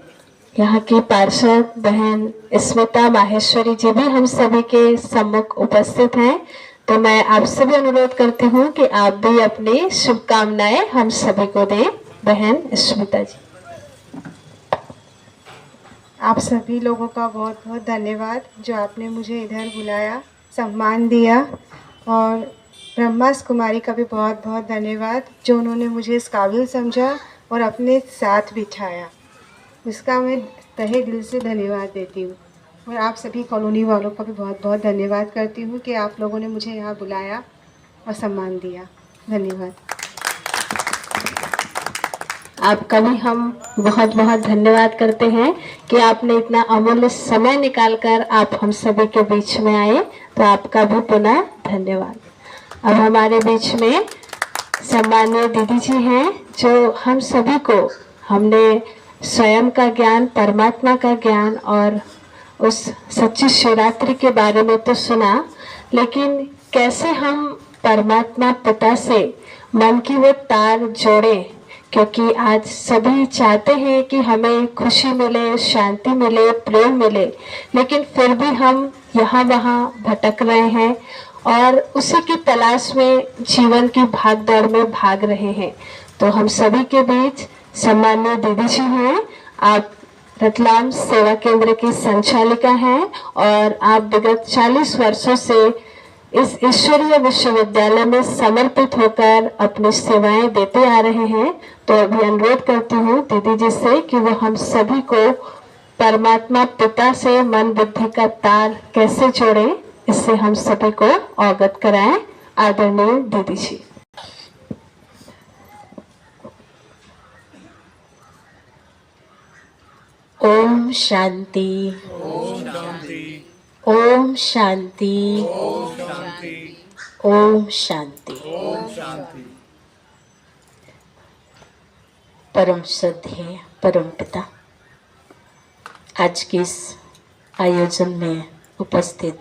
यहाँ की पार्षद बहन स्मिता माहेश्वरी जी भी हम सभी के सम्मुख उपस्थित हैं। तो मैं आपसे भी अनुरोध करती हूँ कि आप भी अपनी शुभकामनाएं हम सभी को दें। बहन स्मिता जी। आप सभी लोगों का बहुत बहुत धन्यवाद जो आपने मुझे इधर बुलाया, सम्मान दिया। और ब्रह्मास कुमारी का भी बहुत बहुत धन्यवाद जो उन्होंने मुझे इस काबिल समझा और अपने साथ बिठाया। उसका मैं तहे दिल से धन्यवाद देती हूँ। और आप सभी कॉलोनी वालों का भी बहुत बहुत धन्यवाद करती हूँ कि आप लोगों ने मुझे यहाँ बुलाया और सम्मान दिया। धन्यवाद। आपका भी हम बहुत बहुत धन्यवाद करते हैं कि आपने इतना अमूल्य समय निकालकर आप हम सभी के बीच में आए। तो आपका भी पुनः धन्यवाद। अब हमारे बीच में सम्मानीय दीदी जी हैं जो हम सभी को हमने स्वयं का ज्ञान, परमात्मा का ज्ञान और उस सच्ची शिवरात्रि के बारे में तो सुना, लेकिन कैसे हम परमात्मा पिता से मन की वो तार जोड़ें, क्योंकि आज सभी चाहते हैं कि हमें खुशी मिले, शांति मिले, प्रेम मिले, लेकिन फिर भी हम यहाँ वहाँ भटक रहे हैं और उसी की तलाश में जीवन की भागदौड़ में भाग रहे हैं। तो हम सभी के बीच सम्मानीय दीदी जी हैं। आप रतलाम सेवा केंद्र की संचालिका हैं और आप विगत 40 वर्षों से इस ईश्वरीय विश्वविद्यालय में समर्पित होकर अपनी सेवाएं देते आ रहे हैं। तो अभी अनुरोध करती हूँ दीदी जी से कि वो हम सभी को परमात्मा पिता से मन बुद्धि का तार कैसे जोड़े, इससे हम सभी को अवगत कराएं। आदरणीय दीदी जी। ओम शांति। ओम शांति। ओम शांति। परम श्रद्धेय परम पिता, आज के इस आयोजन में उपस्थित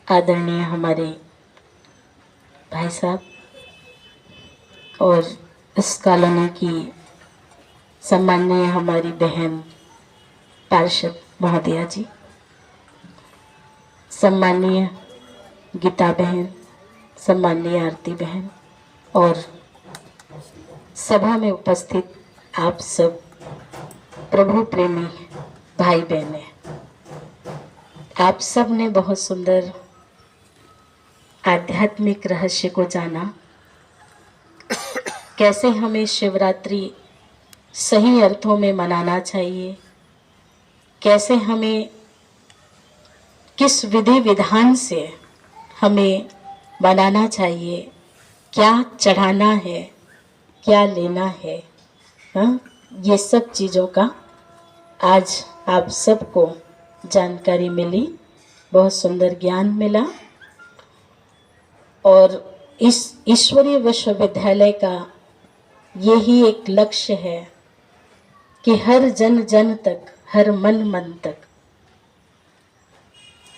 आदरणीय हमारे भाई साहब और इस कॉलोनी की सम्माननीय हमारी बहन पार्षद महोदया जी, सम्माननीय गीता बहन, सम्माननीय आरती बहन और सभा में उपस्थित आप सब प्रभु प्रेमी भाई बहनें, आप सब ने बहुत सुंदर आध्यात्मिक रहस्य को जाना। कैसे हमें शिवरात्रि सही अर्थों में मनाना चाहिए, कैसे हमें किस विधि विधान से हमें बनाना चाहिए, क्या चढ़ाना है, क्या लेना है, ये सब चीज़ों का आज आप सबको जानकारी मिली, बहुत सुंदर ज्ञान मिला। और इस ईश्वरीय विश्वविद्यालय का यही एक लक्ष्य है कि हर जन जन तक, हर मन मन तक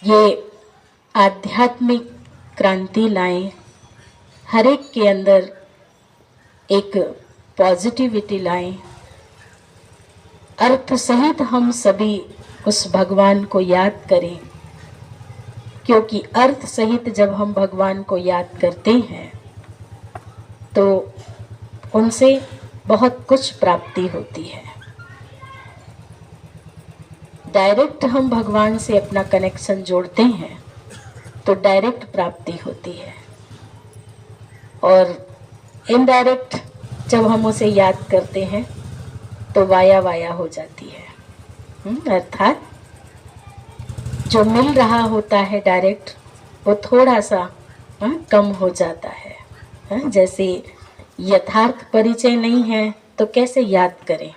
ये आध्यात्मिक क्रांति लाएं, हर एक के अंदर एक पॉजिटिविटी लाएं। अर्थ सहित हम सभी उस भगवान को याद करें, क्योंकि अर्थ सहित जब हम भगवान को याद करते हैं तो उनसे बहुत कुछ प्राप्ति होती है। डायरेक्ट हम भगवान से अपना कनेक्शन जोड़ते हैं तो डायरेक्ट प्राप्ति होती है, और इनडायरेक्ट जब हम उसे याद करते हैं तो वाया वाया हो जाती है। अर्थात जो मिल रहा होता है डायरेक्ट वो थोड़ा सा कम हो जाता है। जैसे यथार्थ परिचय नहीं है तो कैसे याद करें,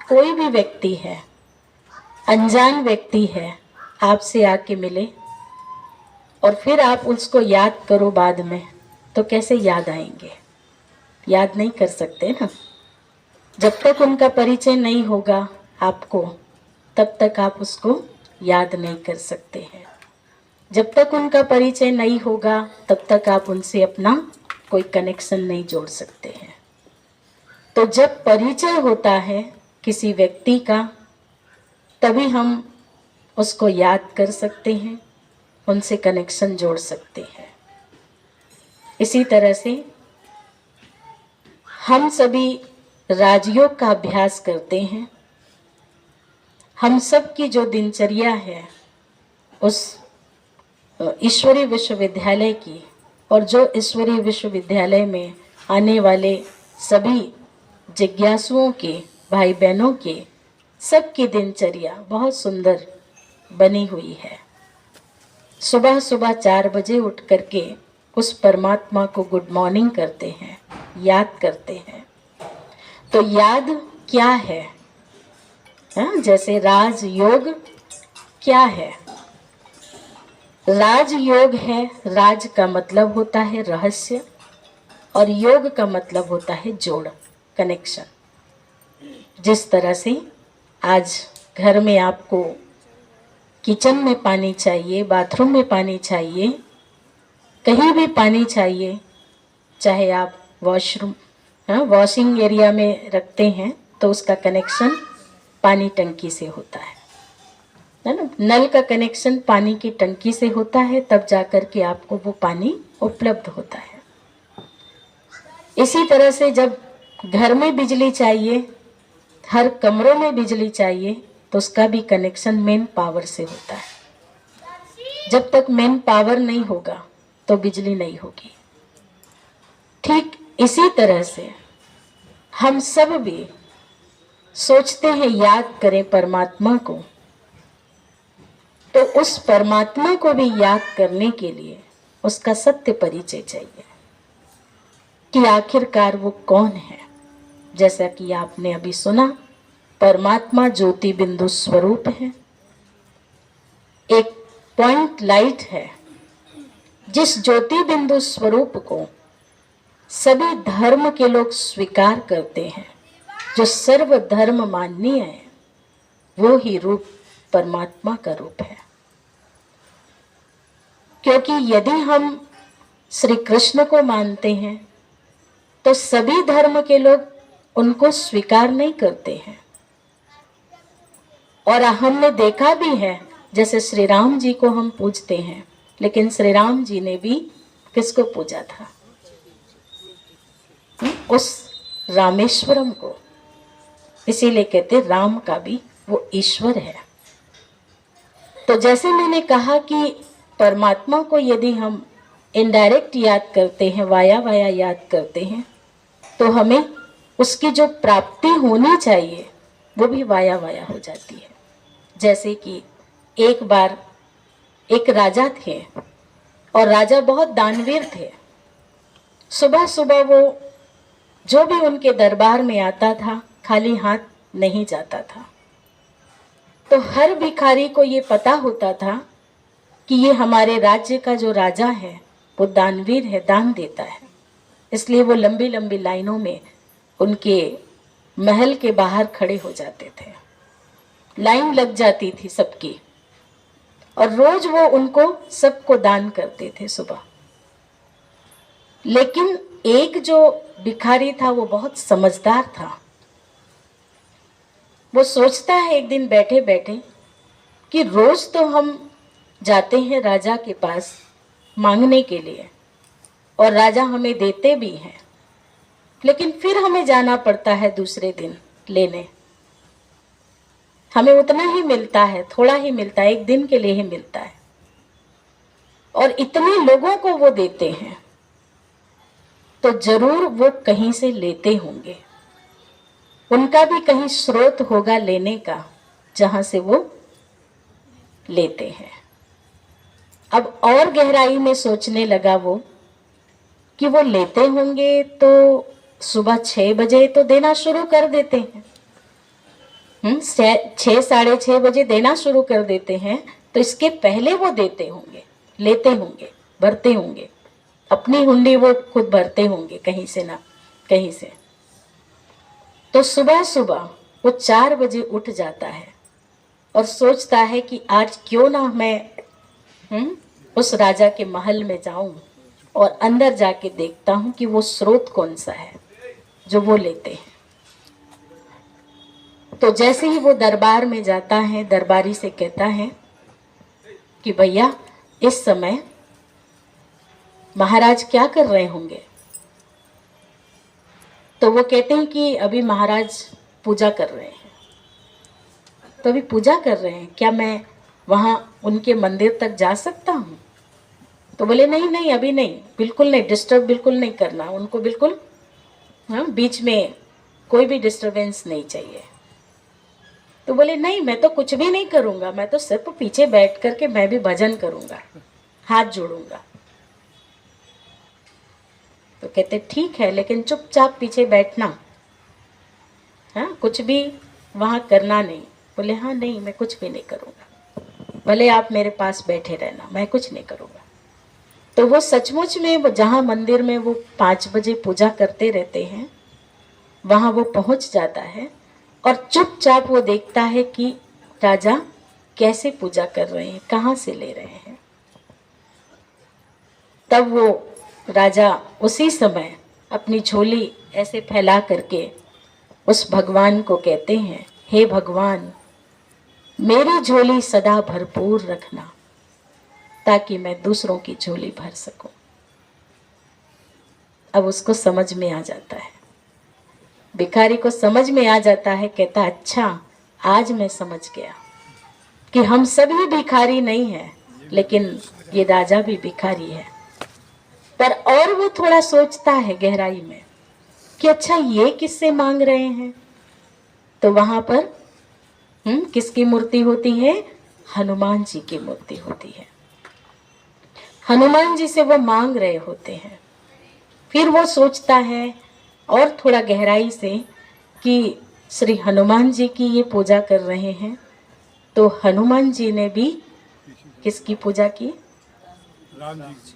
कोई भी व्यक्ति है, अनजान व्यक्ति है, आपसे आके मिले और फिर आप उसको याद करो बाद में, तो कैसे याद आएंगे? याद नहीं कर सकते ना। जब तक उनका परिचय नहीं होगा आपको, तब तक आप उसको याद नहीं कर सकते हैं। जब तक उनका परिचय नहीं होगा, तब तक आप उनसे अपना कोई कनेक्शन नहीं जोड़ सकते हैं। तो जब परिचय होता है किसी व्यक्ति का, तभी हम उसको याद कर सकते हैं, उनसे कनेक्शन जोड़ सकते हैं। इसी तरह से हम सभी राजयोग का अभ्यास करते हैं। हम सब की जो दिनचर्या है उस ईश्वरीय विश्वविद्यालय की, और जो ईश्वरीय विश्वविद्यालय में आने वाले सभी जिज्ञासुओं के, भाई बहनों के, सबकी दिनचर्या बहुत सुंदर बनी हुई है। सुबह सुबह 4 बजे उठ करके उस परमात्मा को गुड मॉर्निंग करते हैं, याद करते हैं। तो याद क्या है? जैसे राजयोग क्या है? राजयोग है, राज का मतलब होता है रहस्य, और योग का मतलब होता है जोड़, कनेक्शन। जिस तरह से आज घर में आपको किचन में पानी चाहिए, बाथरूम में पानी चाहिए, कहीं भी पानी चाहिए, चाहे आप वॉशरूम वॉशिंग एरिया में रखते हैं तो उसका कनेक्शन पानी टंकी से होता है ना। नल का कनेक्शन पानी की टंकी से होता है, तब जाकर के आपको वो पानी उपलब्ध होता है। इसी तरह से जब घर में बिजली चाहिए, हर कमरों में बिजली चाहिए, तो उसका भी कनेक्शन मेन पावर से होता है। जब तक मेन पावर नहीं होगा तो बिजली नहीं होगी। ठीक इसी तरह से हम सब भी सोचते हैं याद करें परमात्मा को, तो उस परमात्मा को भी याद करने के लिए उसका सत्य परिचय चाहिए कि आखिरकार वो कौन है। जैसा कि आपने अभी सुना, परमात्मा ज्योति बिंदु स्वरूप है, एक पॉइंट लाइट है। जिस ज्योति बिंदु स्वरूप को सभी धर्म के लोग स्वीकार करते हैं, जो सर्व धर्म माननीय है, वो ही रूप परमात्मा का रूप है। क्योंकि यदि हम श्री कृष्ण को मानते हैं तो सभी धर्म के लोग उनको स्वीकार नहीं करते हैं। और हमने देखा भी है, जैसे श्री राम जी को हम पूजते हैं, लेकिन श्री राम जी ने भी किसको पूजा था? उस रामेश्वरम को। इसीलिए कहते राम का भी वो ईश्वर है। तो जैसे मैंने कहा कि परमात्मा को यदि हम इनडायरेक्ट याद करते हैं, वाया वाया याद करते हैं, तो हमें उसकी जो प्राप्ति होनी चाहिए वो भी वाया वाया हो जाती है। जैसे कि एक बार एक राजा थे, और राजा बहुत दानवीर थे। सुबह सुबह वो जो भी उनके दरबार में आता था, खाली हाथ नहीं जाता था। तो हर भिखारी को ये पता होता था कि ये हमारे राज्य का जो राजा है वो दानवीर है, दान देता है। इसलिए वो लंबी लंबी लाइनों में उनके महल के बाहर खड़े हो जाते थे। लाइन लग जाती थी सबकी, और रोज वो उनको सबको दान करते थे सुबह। लेकिन एक जो भिखारी था वो बहुत समझदार था। वो सोचता है एक दिन बैठे बैठे कि रोज तो हम जाते हैं राजा के पास मांगने के लिए, और राजा हमें देते भी हैं, लेकिन फिर हमें जाना पड़ता है दूसरे दिन लेने। हमें उतना ही मिलता है, थोड़ा ही मिलता है, एक दिन के लिए ही मिलता है, और इतने लोगों को वो देते हैं, तो जरूर वो कहीं से लेते होंगे। उनका भी कहीं स्रोत होगा लेने का, जहां से वो लेते हैं। अब और गहराई में सोचने लगा वो कि वो लेते होंगे तो सुबह 6 बजे तो देना शुरू कर देते हैं, 6 साढ़े 6 बजे देना शुरू कर देते हैं, तो इसके पहले वो देते होंगे, लेते होंगे, भरते होंगे, अपनी हुंडी वो खुद भरते होंगे कहीं से ना कहीं से। तो सुबह सुबह वो 4 बजे उठ जाता है और सोचता है कि आज क्यों ना मैं उस राजा के महल में जाऊं और अंदर जाके देखता हूं कि वो स्रोत कौन सा है जो वो लेते हैं। तो जैसे ही वो दरबार में जाता है, दरबारी से कहता है कि भैया इस समय महाराज क्या कर रहे होंगे? तो वो कहते हैं कि अभी महाराज पूजा कर रहे हैं। तो अभी पूजा कर रहे हैं, क्या मैं वहाँ उनके मंदिर तक जा सकता हूँ? तो बोले नहीं नहीं अभी नहीं, बिल्कुल नहीं, डिस्टर्ब बिल्कुल नहीं करना उनको, बिल्कुल बीच में कोई भी डिस्टरबेंस नहीं चाहिए। तो बोले नहीं मैं तो कुछ भी नहीं करूँगा, मैं तो सिर्फ पीछे बैठ करके मैं भी भजन करूँगा, हाथ जोड़ूंगा। तो कहते ठीक है, लेकिन चुपचाप पीछे बैठना, हाँ कुछ भी वहाँ करना नहीं। बोले हाँ नहीं मैं कुछ भी नहीं करूँगा, भले आप मेरे पास बैठे रहना, मैं कुछ नहीं करूँगा। तो वो सचमुच में वो जहाँ मंदिर में वो 5 बजे पूजा करते रहते हैं वहाँ वो पहुँच जाता है और चुपचाप वो देखता है कि राजा कैसे पूजा कर रहे हैं, कहाँ से ले रहे हैं। तब वो राजा उसी समय अपनी झोली ऐसे फैला करके उस भगवान को कहते हैं, हे भगवान मेरी झोली सदा भरपूर रखना ताकि मैं दूसरों की झोली भर सकूं। अब उसको समझ में आ जाता है, भिखारी को समझ में आ जाता है। कहता अच्छा आज मैं समझ गया कि हम सभी भिखारी नहीं हैं, लेकिन ये राजा भी भिखारी है। पर और वो थोड़ा सोचता है गहराई में कि अच्छा ये किससे मांग रहे हैं। तो वहां पर किसकी मूर्ति होती है? हनुमान जी की मूर्ति होती है। हनुमान जी से वो मांग रहे होते हैं। फिर वो सोचता है और थोड़ा गहराई से कि श्री हनुमान जी की ये पूजा कर रहे हैं, तो हनुमान जी ने भी किसकी पूजा की?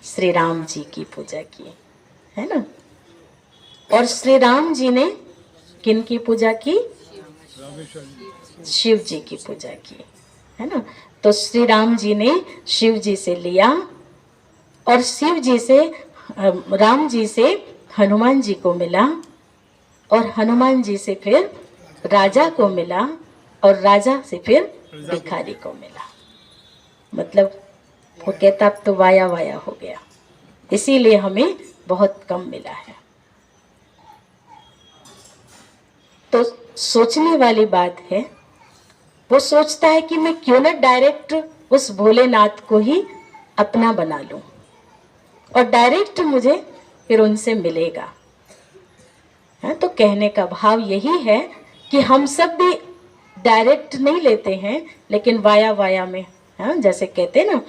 श्री राम जी की पूजा की, है ना। और श्री राम जी ने किन की पूजा की? शिव जी की पूजा की, है ना। तो श्री राम जी ने शिव जी से लिया और शिव जी से राम जी से हनुमान जी को मिला और हनुमान जी से फिर राजा को मिला और राजा से फिर भिखारी को मिला। मतलब वो कहता अब तो वाया वाया हो गया, इसीलिए हमें बहुत कम मिला है। तो सोचने वाली बात है, वो सोचता है कि मैं क्यों ना डायरेक्ट उस भोलेनाथ को ही अपना बना लूं और डायरेक्ट मुझे फिर उनसे मिलेगा। है तो कहने का भाव यही है कि हम सब भी डायरेक्ट नहीं लेते हैं, लेकिन वाया वाया में, जैसे कहते ना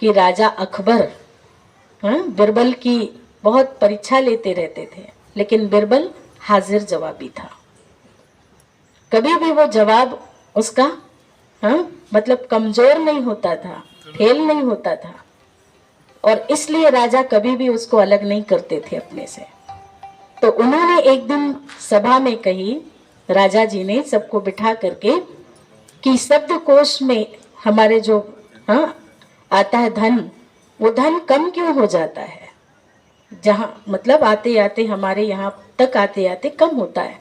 कि राजा अकबर बिरबल की बहुत परीक्षा लेते रहते थे, लेकिन बिरबल हाजिर जवाबी था। कभी भी वो जवाब उसका मतलब कमजोर नहीं होता था, फेल नहीं होता था, और इसलिए राजा कभी भी उसको अलग नहीं करते थे अपने से। तो उन्होंने एक दिन सभा में कही, राजा जी ने सबको बिठा करके, कि शब्दकोश में हमारे जो आता है धन, वो धन कम क्यों हो जाता है? जहाँ मतलब आते आते हमारे यहाँ तक आते आते कम होता है।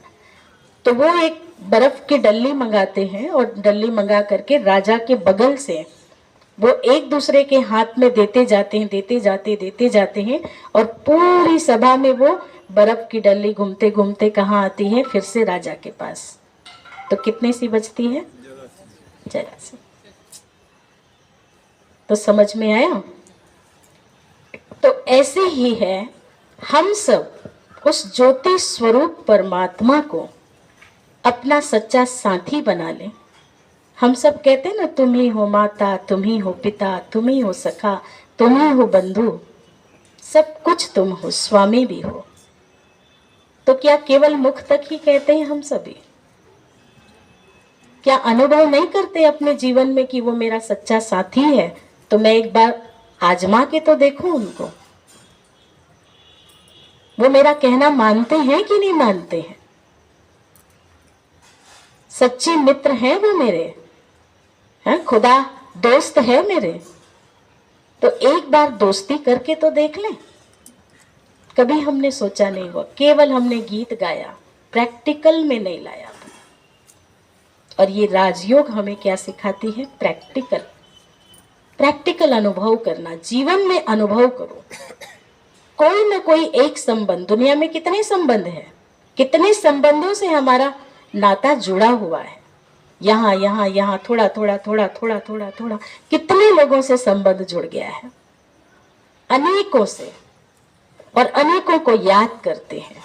तो वो एक बर्फ की डल्ली मंगाते हैं और डल्ली मंगा करके राजा के बगल से वो एक दूसरे के हाथ में देते जाते हैं और पूरी सभा में वो बर्फ की डल्ली घूमते घूमते कहाँ आती है? फिर से राजा के पास। तो कितने सी बचती है? जरा सी। तो समझ में आया? तो ऐसे ही है, हम सब उस ज्योति स्वरूप परमात्मा को अपना सच्चा साथी बना लें। हम सब कहते हैं ना, तुम ही हो माता, तुम ही हो पिता, तुम ही हो सखा, तुम ही हो बंधु, सब कुछ तुम हो, स्वामी भी हो। तो क्या केवल मुख तक ही कहते हैं हम सभी? क्या अनुभव नहीं करते अपने जीवन में कि वो मेरा सच्चा साथी है, तो मैं एक बार आजमा के तो देखूं उनको, वो मेरा कहना मानते हैं कि नहीं मानते हैं, सच्चे मित्र हैं वो मेरे, हैं खुदा दोस्त है मेरे। तो एक बार दोस्ती करके तो देख लें। कभी हमने सोचा नहीं हुआ, केवल हमने गीत गाया, प्रैक्टिकल में नहीं लाया। और ये राजयोग हमें क्या सिखाती है? प्रैक्टिकल अनुभव करना, जीवन में अनुभव करो। कोई ना कोई एक संबंध, दुनिया में कितने संबंध हैं, कितने संबंधों से हमारा नाता जुड़ा हुआ है, यहाँ यहाँ यहाँ थोड़ा थोड़ा थोड़ा थोड़ा थोड़ा थोड़ा, कितने लोगों से संबंध जुड़ गया है, अनेकों से, और अनेकों को याद करते हैं।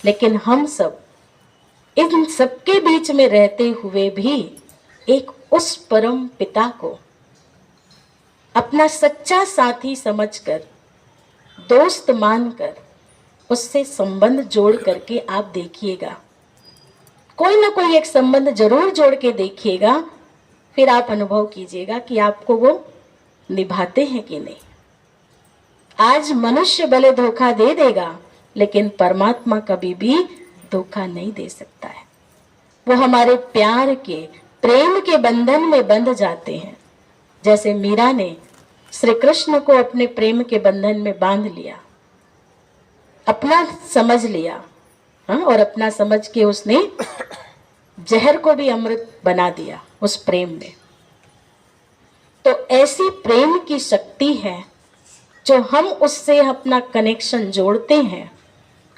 लेकिन हम सब इन सबके बीच में रहते हुए भी एक उस परम पिता को अपना सच्चा साथी समझकर, दोस्त मानकर, उससे संबंध जोड़ करके आप देखिएगा, कोई ना कोई एक संबंध जरूर जोड़ के देखिएगा, फिर आप अनुभव कीजिएगा कि आपको वो निभाते हैं कि नहीं। आज मनुष्य भले धोखा दे देगा, लेकिन परमात्मा कभी भी धोखा नहीं दे सकता है। वो हमारे प्यार के, प्रेम के बंधन में बंध जाते हैं। जैसे मीरा ने श्री कृष्ण को अपने प्रेम के बंधन में बांध लिया, अपना समझ लिया, और अपना समझ के उसने जहर को भी अमृत बना दिया उस प्रेम में। तो ऐसी प्रेम की शक्ति है, जो हम उससे अपना कनेक्शन जोड़ते हैं,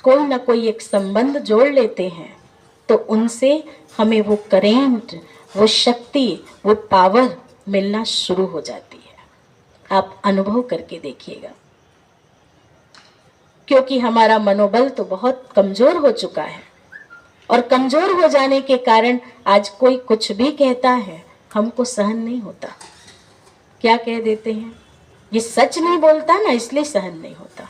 कोई ना कोई एक संबंध जोड़ लेते हैं, तो उनसे हमें वो करेंट, वो शक्ति, वो पावर मिलना शुरू हो जाती है। आप अनुभव करके देखिएगा, क्योंकि हमारा मनोबल तो बहुत कमजोर हो चुका है, और कमजोर हो जाने के कारण आज कोई कुछ भी कहता है, हमको सहन नहीं होता। क्या कह देते हैं? ये सच नहीं बोलता ना, इसलिए सहन नहीं होता।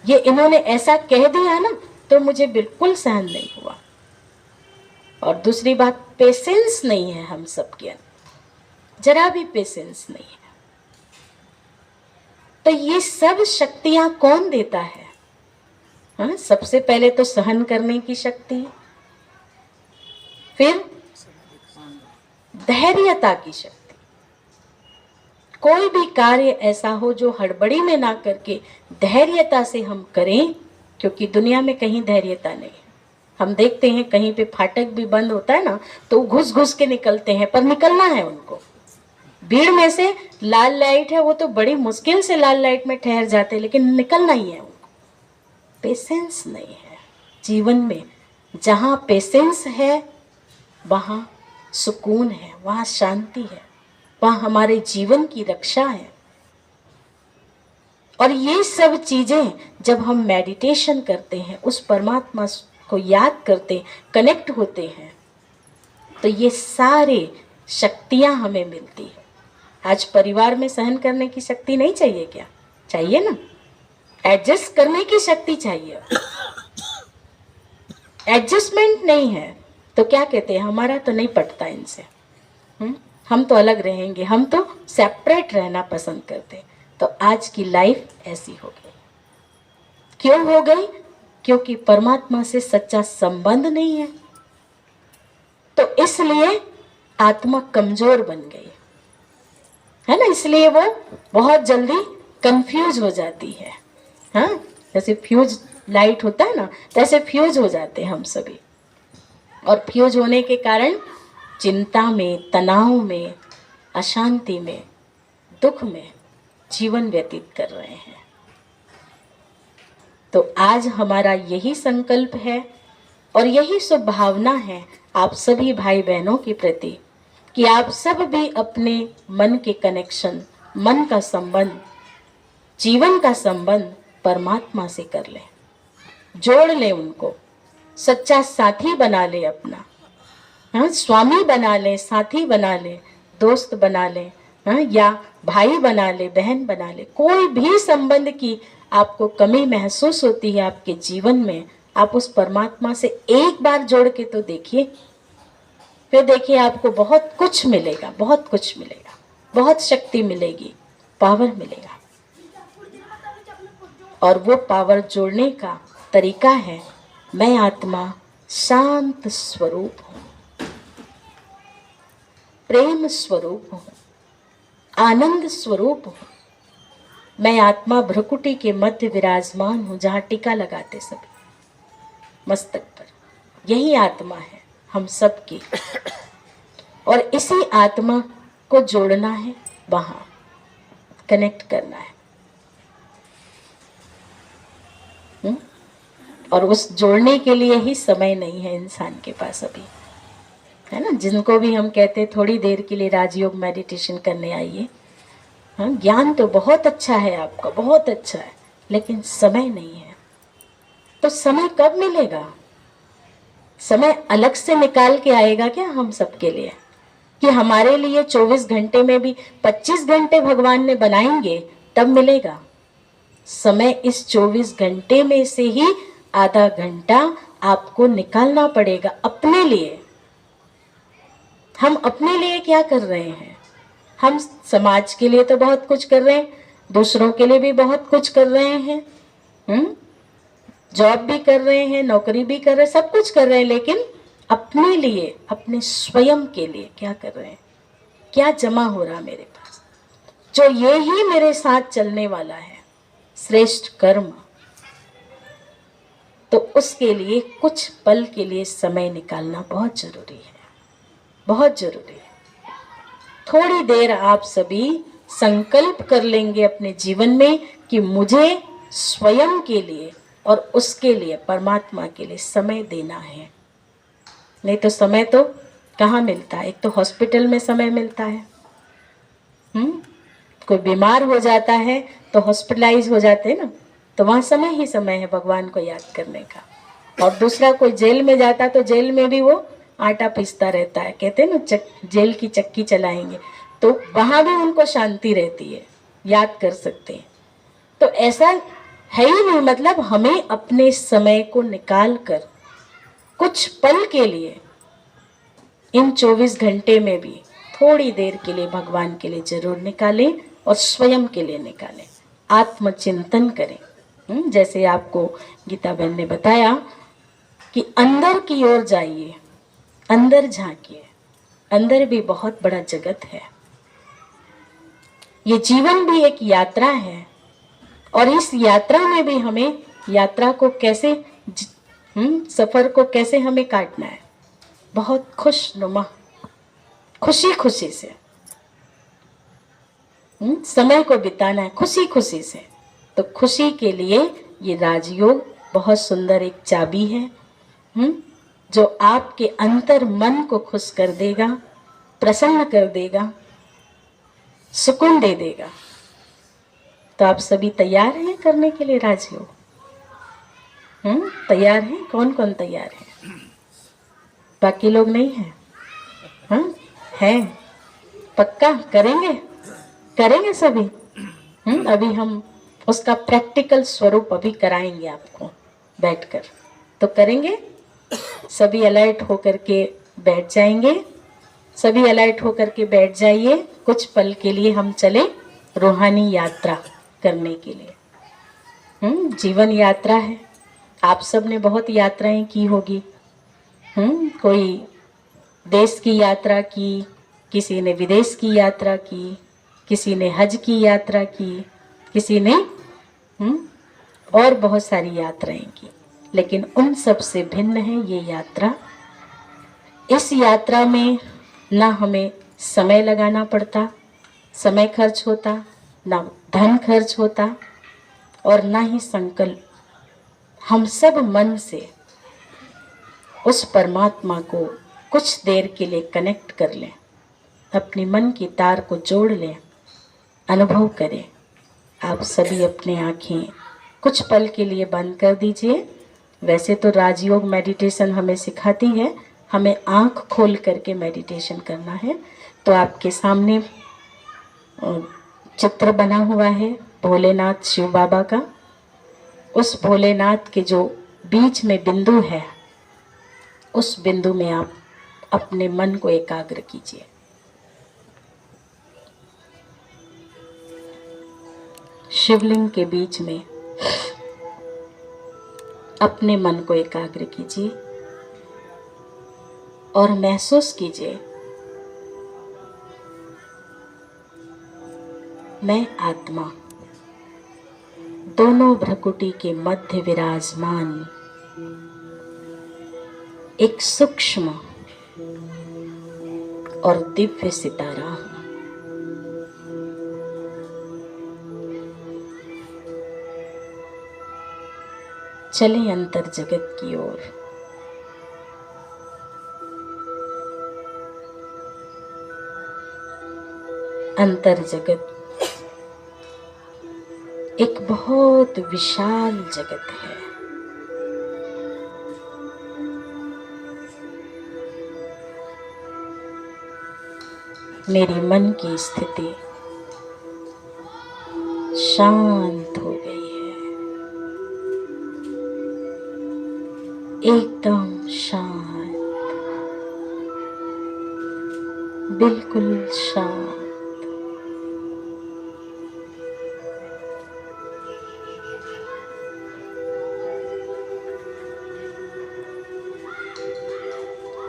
ये इन्होंने ऐसा कह दिया ना, तो मुझे बिल्कुल सहन नहीं हुआ। और दूसरी बात, पेशेंस नहीं है हम सबके अंदर, जरा भी पेशेंस नहीं है। तो ये सब शक्तियां कौन देता है? हाँ, सबसे पहले तो सहन करने की शक्ति, फिर धैर्यता की शक्ति। कोई भी कार्य ऐसा हो जो हड़बड़ी में ना करके धैर्यता से हम करें, क्योंकि दुनिया में कहीं धैर्यता नहीं है। हम देखते हैं कहीं पे फाटक भी बंद होता है ना, तो घुस घुस के निकलते हैं, पर निकलना है उनको। भीड़ में से लाल लाइट है, वो तो बड़ी मुश्किल से लाल लाइट में ठहर जाते हैं, लेकिन निकलना ही है उनको। पेशेंस नहीं है जीवन में। जहाँ पेशेंस है वहाँ सुकून है, वहाँ शांति है, वहाँ हमारे जीवन की रक्षा है। और ये सब चीजें जब हम मेडिटेशन करते हैं, उस परमात्मा को याद करते, कनेक्ट होते हैं, तो ये सारे शक्तियां हमें मिलती है। आज परिवार में सहन करने की शक्ति नहीं चाहिए क्या? चाहिए ना। एडजस्ट करने की शक्ति चाहिए। एडजस्टमेंट नहीं है तो क्या कहते हैं, हमारा तो नहीं पटता इनसे, हम तो अलग रहेंगे, हम तो सेपरेट रहना पसंद करते। तो आज की लाइफ ऐसी हो गई। क्यों हो गई? क्योंकि परमात्मा से सच्चा संबंध नहीं है। तो इसलिए आत्मा कमजोर बन गई है ना, इसलिए वो बहुत जल्दी कंफ्यूज हो जाती है। हाँ, जैसे फ्यूज लाइट होता है ना, तैसे फ्यूज हो जाते हैं हम सभी। और फ्यूज होने के कारण चिंता में, तनाव में, अशांति में, दुख में जीवन व्यतीत कर रहे हैं। तो आज हमारा यही संकल्प है और यही शुभ भावना है आप सभी भाई बहनों के प्रति कि आप सब भी अपने मन के कनेक्शन, मन का संबंध, जीवन का संबंध परमात्मा से कर लें, जोड़ लें उनको, सच्चा साथी बना ले अपना। हाँ, स्वामी बना ले, साथी बना ले, दोस्त बना ले, हाँ, या भाई बना ले, बहन बना ले। कोई भी संबंध की आपको कमी महसूस होती है आपके जीवन में, आप उस परमात्मा से एक बार जोड़ के तो देखिए, फिर देखिए आपको बहुत कुछ मिलेगा, बहुत कुछ मिलेगा, बहुत शक्ति मिलेगी, पावर मिलेगा। और वो पावर जोड़ने का तरीका है, मैं आत्मा शांत स्वरूप हूं, प्रेम स्वरूप हूं, आनंद स्वरूप हूं। मैं आत्मा भ्रुकुटी के मध्य विराजमान हूं, जहां टीका लगाते सभी मस्तक पर। यही आत्मा है हम सब की, और इसी आत्मा को जोड़ना है, वहां कनेक्ट करना है। और उस जोड़ने के लिए ही समय नहीं है इंसान के पास अभी, है ना। जिनको भी हम कहते हैं थोड़ी देर के लिए राजयोग मेडिटेशन करने आइए, हाँ, ज्ञान तो बहुत अच्छा है आपका, बहुत अच्छा है, लेकिन समय नहीं है। तो समय कब मिलेगा? समय अलग से निकाल के आएगा क्या हम सबके लिए, कि हमारे लिए 24 घंटे में भी 25 घंटे भगवान ने बनाएंगे तब मिलेगा? समय इस 24 घंटे में से ही आधा घंटा आपको निकालना पड़ेगा अपने लिए। हम अपने लिए क्या कर रहे हैं? हम समाज के लिए तो बहुत कुछ कर रहे हैं, दूसरों के लिए भी बहुत कुछ कर रहे हैं, जॉब भी कर रहे हैं, नौकरी भी कर रहे हैं, सब कुछ कर रहे हैं, लेकिन अपने लिए, अपने स्वयं के लिए क्या कर रहे हैं? क्या जमा हो रहा मेरे पास, जो ये ही मेरे साथ चलने वाला है, श्रेष्ठ कर्म। तो उसके लिए कुछ पल के लिए समय निकालना बहुत जरूरी है, बहुत जरूरी है। थोड़ी देर आप सभी संकल्प कर लेंगे अपने जीवन में कि मुझे स्वयं के लिए और उसके लिए, परमात्मा के लिए समय देना है। नहीं तो समय तो कहाँ मिलता है? एक तो हॉस्पिटल में समय मिलता है, कोई बीमार हो जाता है तो हॉस्पिटलाइज हो जाते हैं ना, तो वहाँ समय ही समय है भगवान को याद करने का। और दूसरा कोई जेल में जाता तो जेल में भी वो आटा पीसता रहता है, कहते हैं ना जेल की चक्की चलाएंगे, तो वहाँ भी उनको शांति रहती है, याद कर सकते हैं। तो ऐसा है ही नहीं, मतलब हमें अपने समय को निकाल कर कुछ पल के लिए, इन 24 घंटे में भी थोड़ी देर के लिए भगवान के लिए जरूर निकालें, और स्वयं के लिए निकालें, आत्मचिंतन करें। जैसे आपको गीता बहन ने बताया कि अंदर की ओर जाइए, अंदर झांकिए, अंदर भी बहुत बड़ा जगत है। ये जीवन भी एक यात्रा है, और इस यात्रा में भी हमें यात्रा को कैसे, सफर को कैसे हमें काटना है, बहुत खुशनुमा, खुशी खुशी से समय को बिताना है, खुशी खुशी से। तो खुशी के लिए ये राजयोग बहुत सुंदर एक चाबी है, जो आपके अंतर मन को खुश कर देगा, प्रसन्न कर देगा, सुकून दे देगा। तो आप सभी तैयार हैं करने के लिए राजयोग? तैयार हैं? कौन कौन तैयार है? बाकी लोग नहीं हैं? हैं? पक्का करेंगे? करेंगे सभी? अभी हम उसका प्रैक्टिकल स्वरूप अभी कराएंगे आपको बैठकर, तो करेंगे? सभी अलर्ट होकर के बैठ जाएंगे, सभी अलर्ट होकर के बैठ जाइए। कुछ पल के लिए हम चले रूहानी यात्रा करने के लिए। जीवन यात्रा है, आप सब ने बहुत यात्राएं की होगी। कोई देश की यात्रा की, किसी ने विदेश की यात्रा की, किसी ने हज की यात्रा की, किसी ने और बहुत सारी यात्राएं की, लेकिन उन सब से भिन्न है ये यात्रा। इस यात्रा में ना हमें समय लगाना पड़ता, समय खर्च होता, ना धन खर्च होता, और ना ही संकल्प। हम सब मन से उस परमात्मा को कुछ देर के लिए कनेक्ट कर लें, अपनी मन की तार को जोड़ लें, अनुभव करें। आप सभी अपनी आंखें कुछ पल के लिए बंद कर दीजिए। वैसे तो राजयोग मेडिटेशन हमें सिखाती है, हमें आंख खोल करके मेडिटेशन करना है। तो आपके सामने चित्र बना हुआ है भोलेनाथ शिव बाबा का। उस भोलेनाथ के जो बीच में बिंदु है, उस बिंदु में आप अपने मन को एकाग्र कीजिए। शिवलिंग के बीच में अपने मन को एकाग्र कीजिए और महसूस कीजिए, मैं आत्मा दोनों भ्रकुटी के मध्य विराजमान एक सूक्ष्म और दिव्य सितारा हूं। चले अंतर जगत की ओर। अंतर जगत एक बहुत विशाल जगत है। मेरी मन की स्थिति शांत हो गई है, एकदम शांत, बिल्कुल शांत।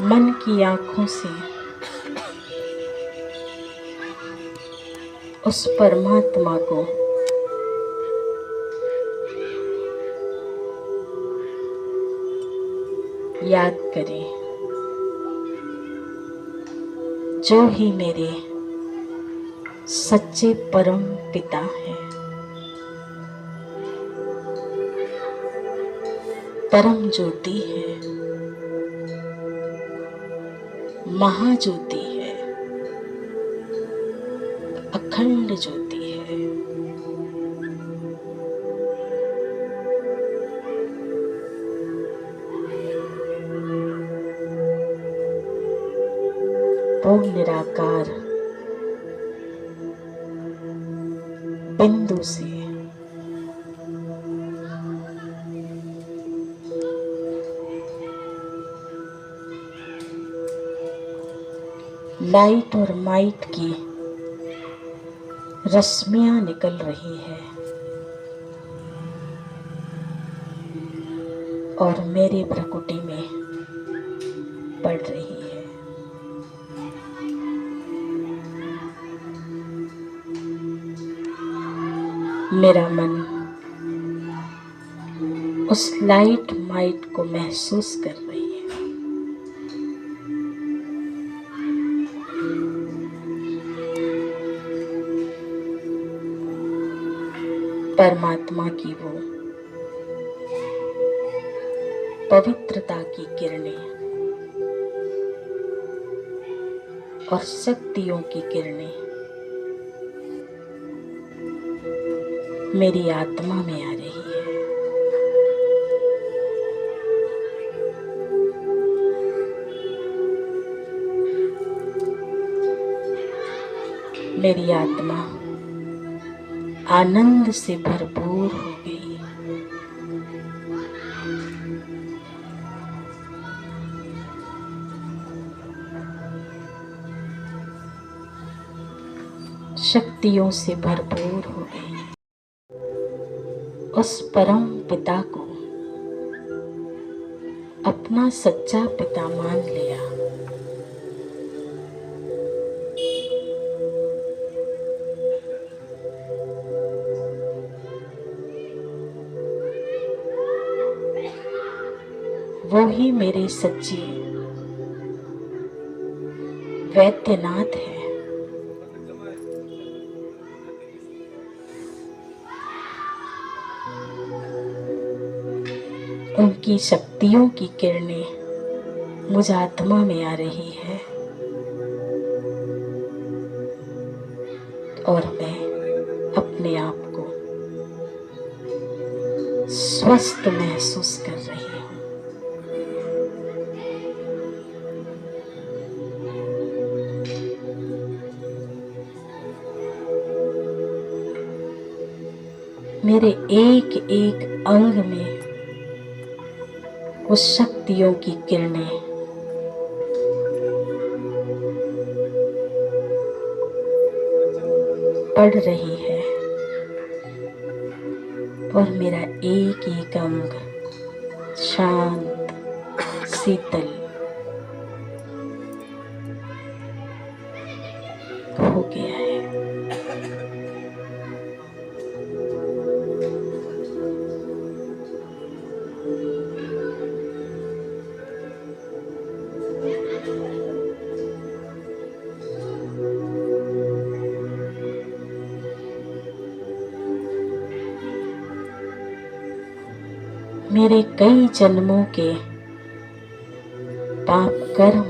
मन की आंखों से उस परमात्मा को याद करें जो ही मेरे सच्चे परम पिता हैं, परम ज्योति है, महाज्योति है, अखंड ज्योति है। वो निराकार बिंदु से लाइट और माइट की रश्मियां निकल रही है और मेरी भ्रकुटी में पड़ रही है। मेरा मन उस लाइट माइट को महसूस कर रही है। परमात्मा की वो पवित्रता की किरणें और शक्तियों की किरणें मेरी आत्मा में आ रही है। मेरी आत्मा आनंद से भरपूर हो गई। शक्तियों से भरपूर हो गई। उस परम पिता को अपना सच्चा पिता मान लिया। वो ही मेरे सच्चे वैद्यनाथ है। उनकी शक्तियों की किरणें मुझ आत्मा में आ रही है और मैं अपने आप को स्वस्थ महसूस कर रही हूँ। मेरे एक एक अंग में उस शक्तियों की किरणें बढ़ रही है और मेरा एक एक अंग शांत शीतल हो गया है। मेरे कई जन्मों के पाप कर्म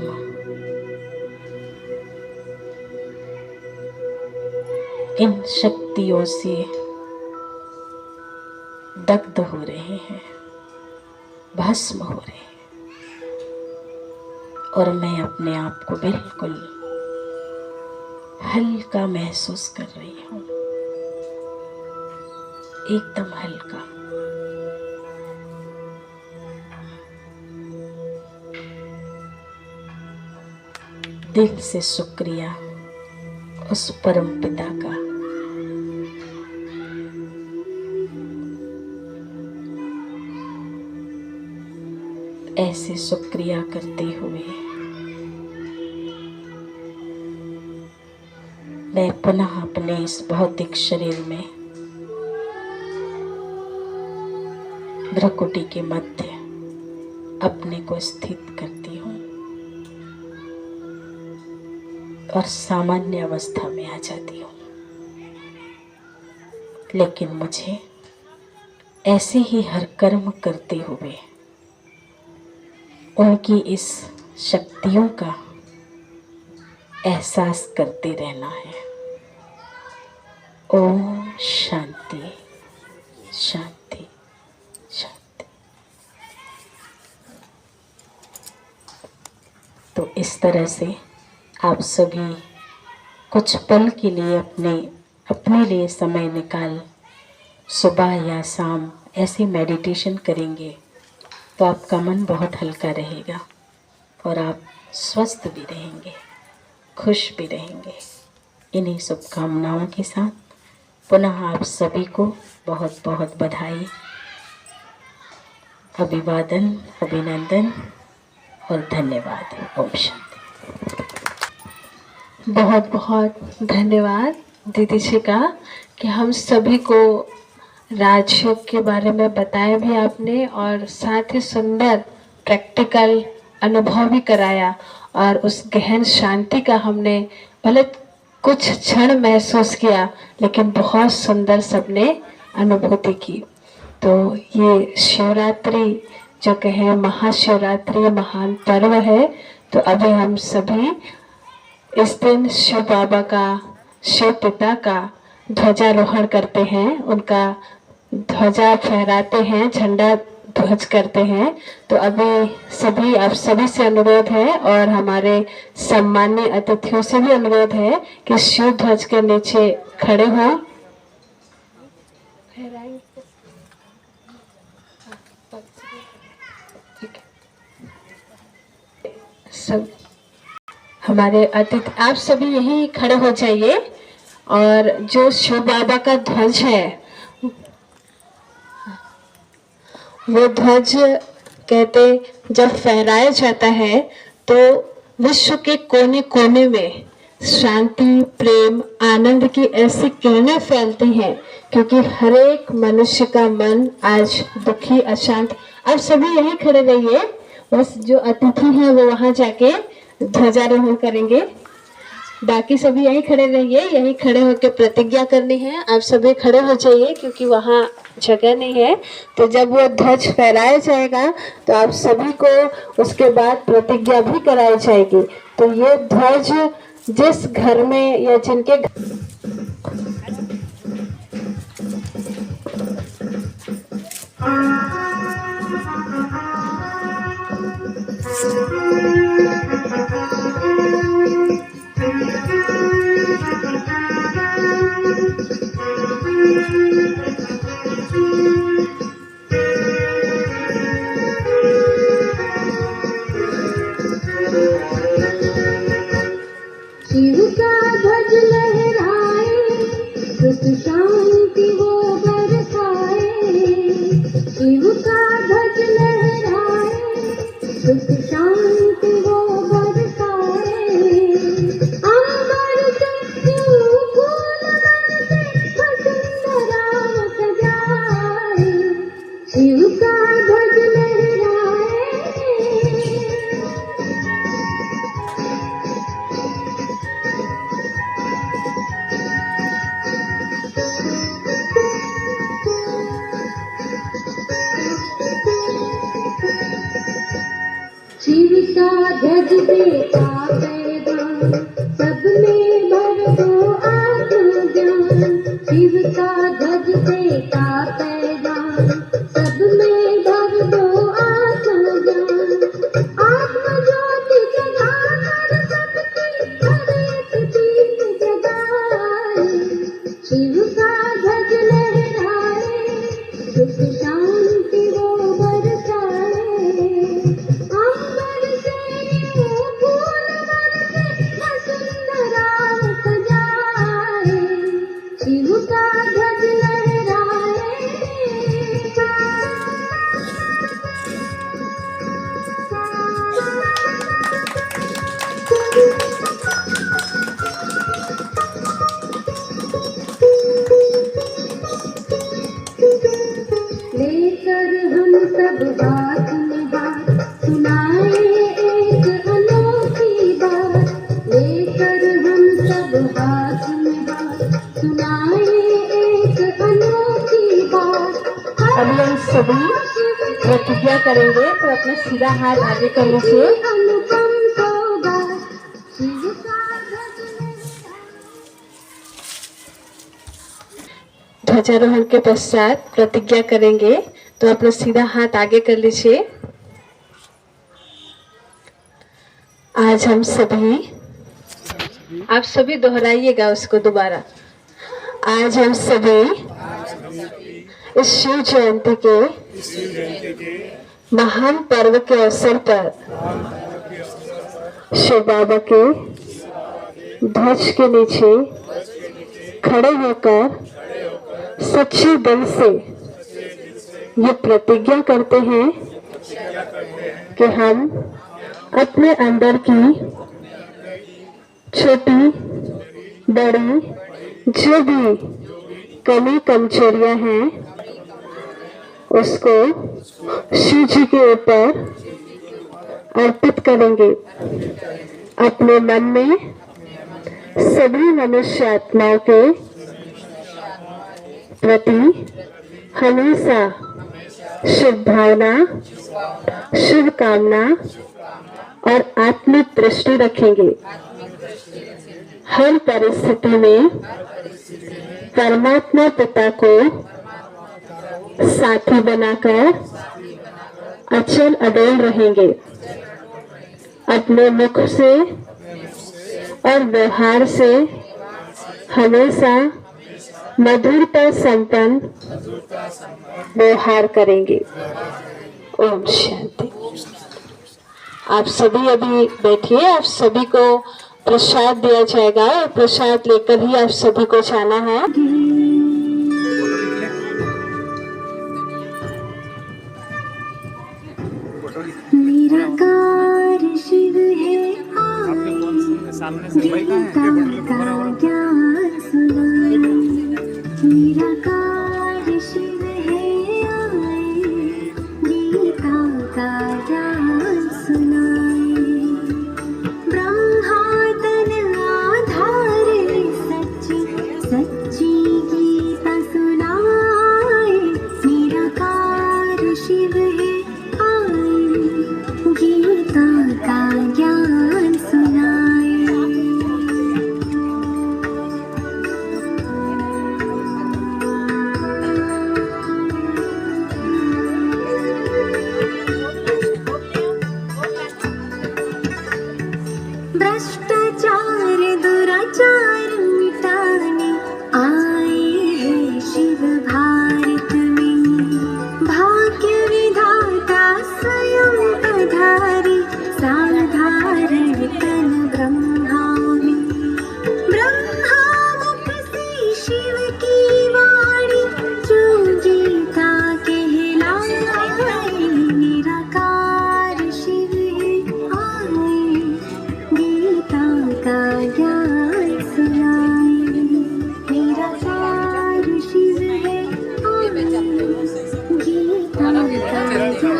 इन शक्तियों से दग्ध हो रहे हैं, भस्म हो रहे हैं और मैं अपने आप को बिल्कुल हल्का महसूस कर रही हूँ, एकदम हल्का। दिल से शुक्रिया उस परम पिता का ऐसे शुक्रिया करते हुए मैं पुनः अपने इस भौतिक शरीर में भ्रकुटी के मध्य अपने को स्थित करती हूँ और सामान्य अवस्था में आ जाती हूँ। लेकिन मुझे ऐसे ही हर कर्म करते हुए उनकी इस शक्तियों का एहसास करते रहना है। ओम शांति शांति शांति। तो इस तरह से आप सभी कुछ पल के लिए अपने लिए समय निकाल सुबह या शाम ऐसे मेडिटेशन करेंगे तो आपका मन बहुत हल्का रहेगा और आप स्वस्थ भी रहेंगे, खुश भी रहेंगे। इन्हीं शुभकामनाओं के साथ पुनः आप सभी को बहुत बहुत बधाई, अभिवादन, अभिनंदन और धन्यवाद। ओम शांति। बहुत बहुत धन्यवाद दीदी जी का कि हम सभी को राजयोग के बारे में बताया भी आपने और साथ ही सुंदर प्रैक्टिकल अनुभव भी कराया और उस गहन शांति का हमने भले कुछ क्षण महसूस किया लेकिन बहुत सुंदर सबने अनुभूति की। तो ये शिवरात्रि जो कहे महाशिवरात्रि महान पर्व है, तो अभी हम सभी इस दिन शिव बाबा का, शिव पिता का ध्वजारोहण करते हैं, उनका ध्वजा फहराते हैं, झंडा ध्वज करते हैं। तो अभी सभी आप सभी से अनुरोध है और हमारे सम्मानीय अतिथियों से भी अनुरोध है कि शिव ध्वज के नीचे खड़े हों। सब हमारे अतिथि आप सभी यहीं खड़े हो जाइए और जो शिव बाबा का ध्वज है वो ध्वज कहते जब फहराया जाता है तो विश्व के कोने कोने में शांति, प्रेम, आनंद की ऐसी किरणें फैलती हैं क्योंकि हर एक मनुष्य का मन आज दुखी, अशांत। आप सभी यहीं खड़े रहिए, बस जो अतिथि हैं वो वहां जाके ध्वजारोहण करेंगे। बाकी सभी यहीं खड़े रहिए, यहीं खड़े होकर प्रतिज्ञा करनी है। आप सभी खड़े हो जाइए क्योंकि वहाँ जगह नहीं है। तो जब वो ध्वज फहराया जाएगा तो आप सभी को उसके बाद प्रतिज्ञा भी कराई जाएगी। तो ये ध्वज जिस घर में या जिनके शिव का ध्वज लहराए ध्वज देता पैगाम, सब में भर दो आत्मज्ञान। शिव का ध्वज देता पैगाम, सब में भर दो आत्मज्ञान। आत्मज्योति जगाकर सबकी हर एक चीज जगाए। शिव का ध्वज लहराए, सुख शांति वो बरसाए। अंबर से फूल बरसे, वसुंधरा सजाए। शिव का ध्वज लहराए। लेकर हम सब हाथ में हाथ, सुनाए एक अनोखी बात। लेकर हम सब हाथ में हाथ, सुनाए एक अनोखी बात। अभी हम सभी प्रतिज्ञा करेंगे, तो अपना सीधा हाथ आगे कर लीजिए। अनुपम सौगात, शिव का ध्वज लहराए। ध्वजारोहण के पश्चात प्रतिज्ञा करेंगे, तो अपना सीधा हाथ आगे कर लीजिए। आज हम सभी, आप सभी दोहराइएगा उसको दोबारा। आज हम सभी इस शिव जयंती के महान पर्व के अवसर पर शिव बाबा के ध्वज के नीचे खड़े होकर सच्चे दिल से ये प्रतिज्ञा करते हैं कि हम अपने अंदर की छोटी बड़ी जो भी कमी कमजोरियां हैं उसको शिव जी के ऊपर अर्पित करेंगे। अपने मन में सभी मनुष्य आत्माओं के प्रति हमेशा शुभ भावना, शुभ कामना और आत्मिक दृष्टि रखेंगे। हर परिस्थिति में परमात्मा पिता को साथी बनाकर अचल अडोल रहेंगे। अपने मुख से और व्यवहार से हमेशा मधुरता संपन्न व्यवहार करेंगे। ओम शांति। आप सभी अभी बैठिए, आप सभी को प्रसाद दिया जाएगा और प्रसाद लेकर ही आप सभी को जाना है। निराकार शिव है आए, गीता का ज्ञान सुनाए। निराकार शिव है आए, गीता का ज्ञान सुनाए। ब्रह्मा तन आधार सच्ची सच्ची गीता सुनाए। निराकार शिव है आए, गीता का ज्ञान सुनाए। भ्रष्टाचार दुराचार मिटाने आए हैं शिव भारत में। भाग्य विधाता स्वयं पधारे, साधारण तन ब्रह्मा में। ब्रह्मा मुख से शिव की वाणी, जो गीता कहलाए। निराकार शिव है आए, गीता का ज्ञान सुनाए। निराकार शिव है आए, गीता का ज्ञान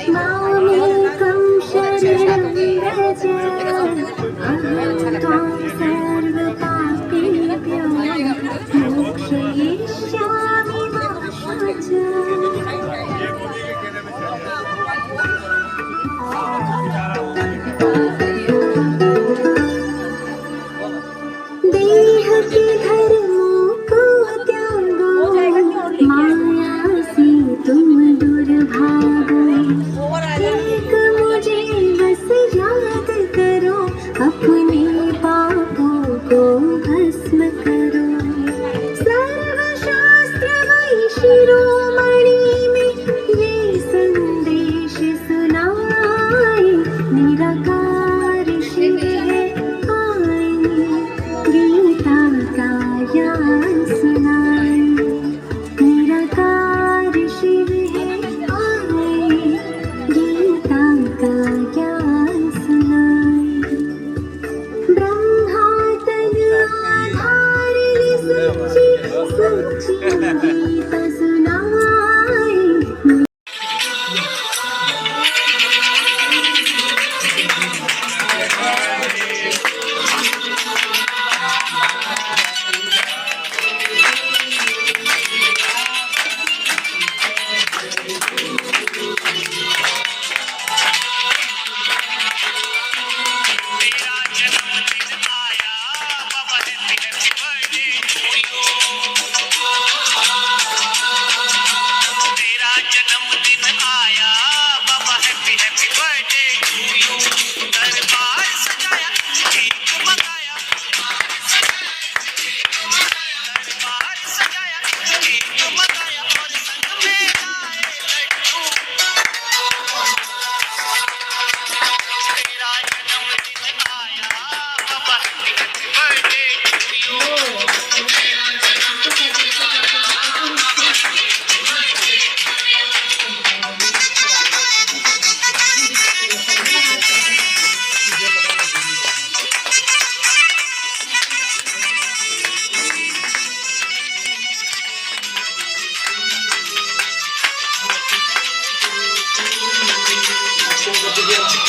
मामेकं शरणं व्रज, अहं त्वां सर्वपापेभ्यो Thank you.